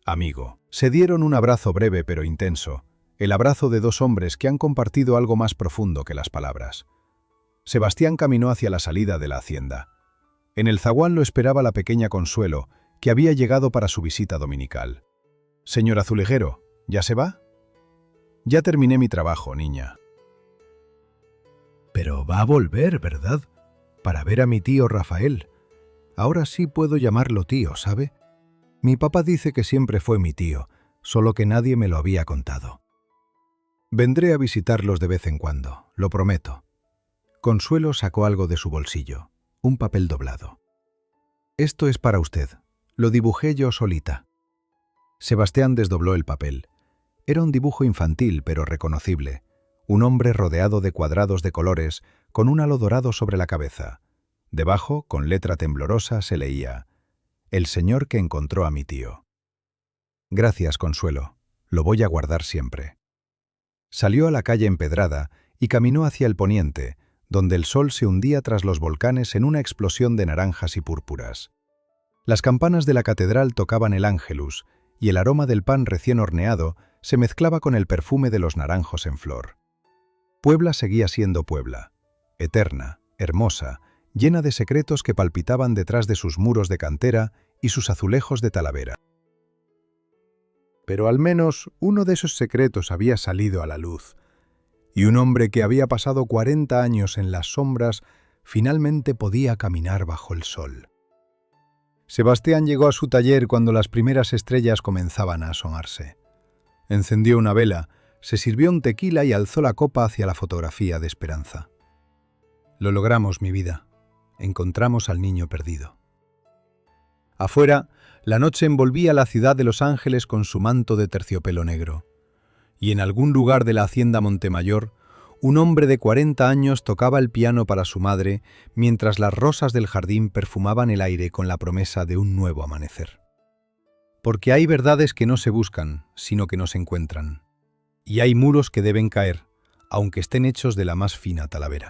Amigo. Se dieron un abrazo breve pero intenso, el abrazo de dos hombres que han compartido algo más profundo que las palabras. Sebastián caminó hacia la salida de la hacienda. En el zaguán lo esperaba la pequeña Consuelo, que había llegado para su visita dominical. «Señor Azulejero, ¿ya se va?» «Ya terminé mi trabajo, niña». «Pero va a volver, ¿verdad? Para ver a mi tío Rafael. Ahora sí puedo llamarlo tío, ¿sabe? Mi papá dice que siempre fue mi tío, solo que nadie me lo había contado. Vendré a visitarlos de vez en cuando, lo prometo». Consuelo sacó algo de su bolsillo, un papel doblado. «Esto es para usted. Lo dibujé yo solita». Sebastián desdobló el papel. Era un dibujo infantil, pero reconocible. Un hombre rodeado de cuadrados de colores, con un halo dorado sobre la cabeza. Debajo, con letra temblorosa, se leía: «El señor que encontró a mi tío». «Gracias, Consuelo. Lo voy a guardar siempre». Salió a la calle empedrada y caminó hacia el poniente, donde el sol se hundía tras los volcanes en una explosión de naranjas y púrpuras. Las campanas de la catedral tocaban el ángelus, y el aroma del pan recién horneado se mezclaba con el perfume de los naranjos en flor. Puebla seguía siendo Puebla, eterna, hermosa, llena de secretos que palpitaban detrás de sus muros de cantera y sus azulejos de Talavera. Pero al menos uno de esos secretos había salido a la luz, y un hombre que había pasado 40 años en las sombras finalmente podía caminar bajo el sol. Sebastián llegó a su taller cuando las primeras estrellas comenzaban a asomarse. Encendió una vela, se sirvió un tequila y alzó la copa hacia la fotografía de Esperanza. «Lo logramos, mi vida. Encontramos al niño perdido». Afuera, la noche envolvía la ciudad de Los Ángeles con su manto de terciopelo negro. Y en algún lugar de la hacienda Montemayor, un hombre de 40 años tocaba el piano para su madre mientras las rosas del jardín perfumaban el aire con la promesa de un nuevo amanecer. Porque hay verdades que no se buscan, sino que no se encuentran. Y hay muros que deben caer, aunque estén hechos de la más fina talavera.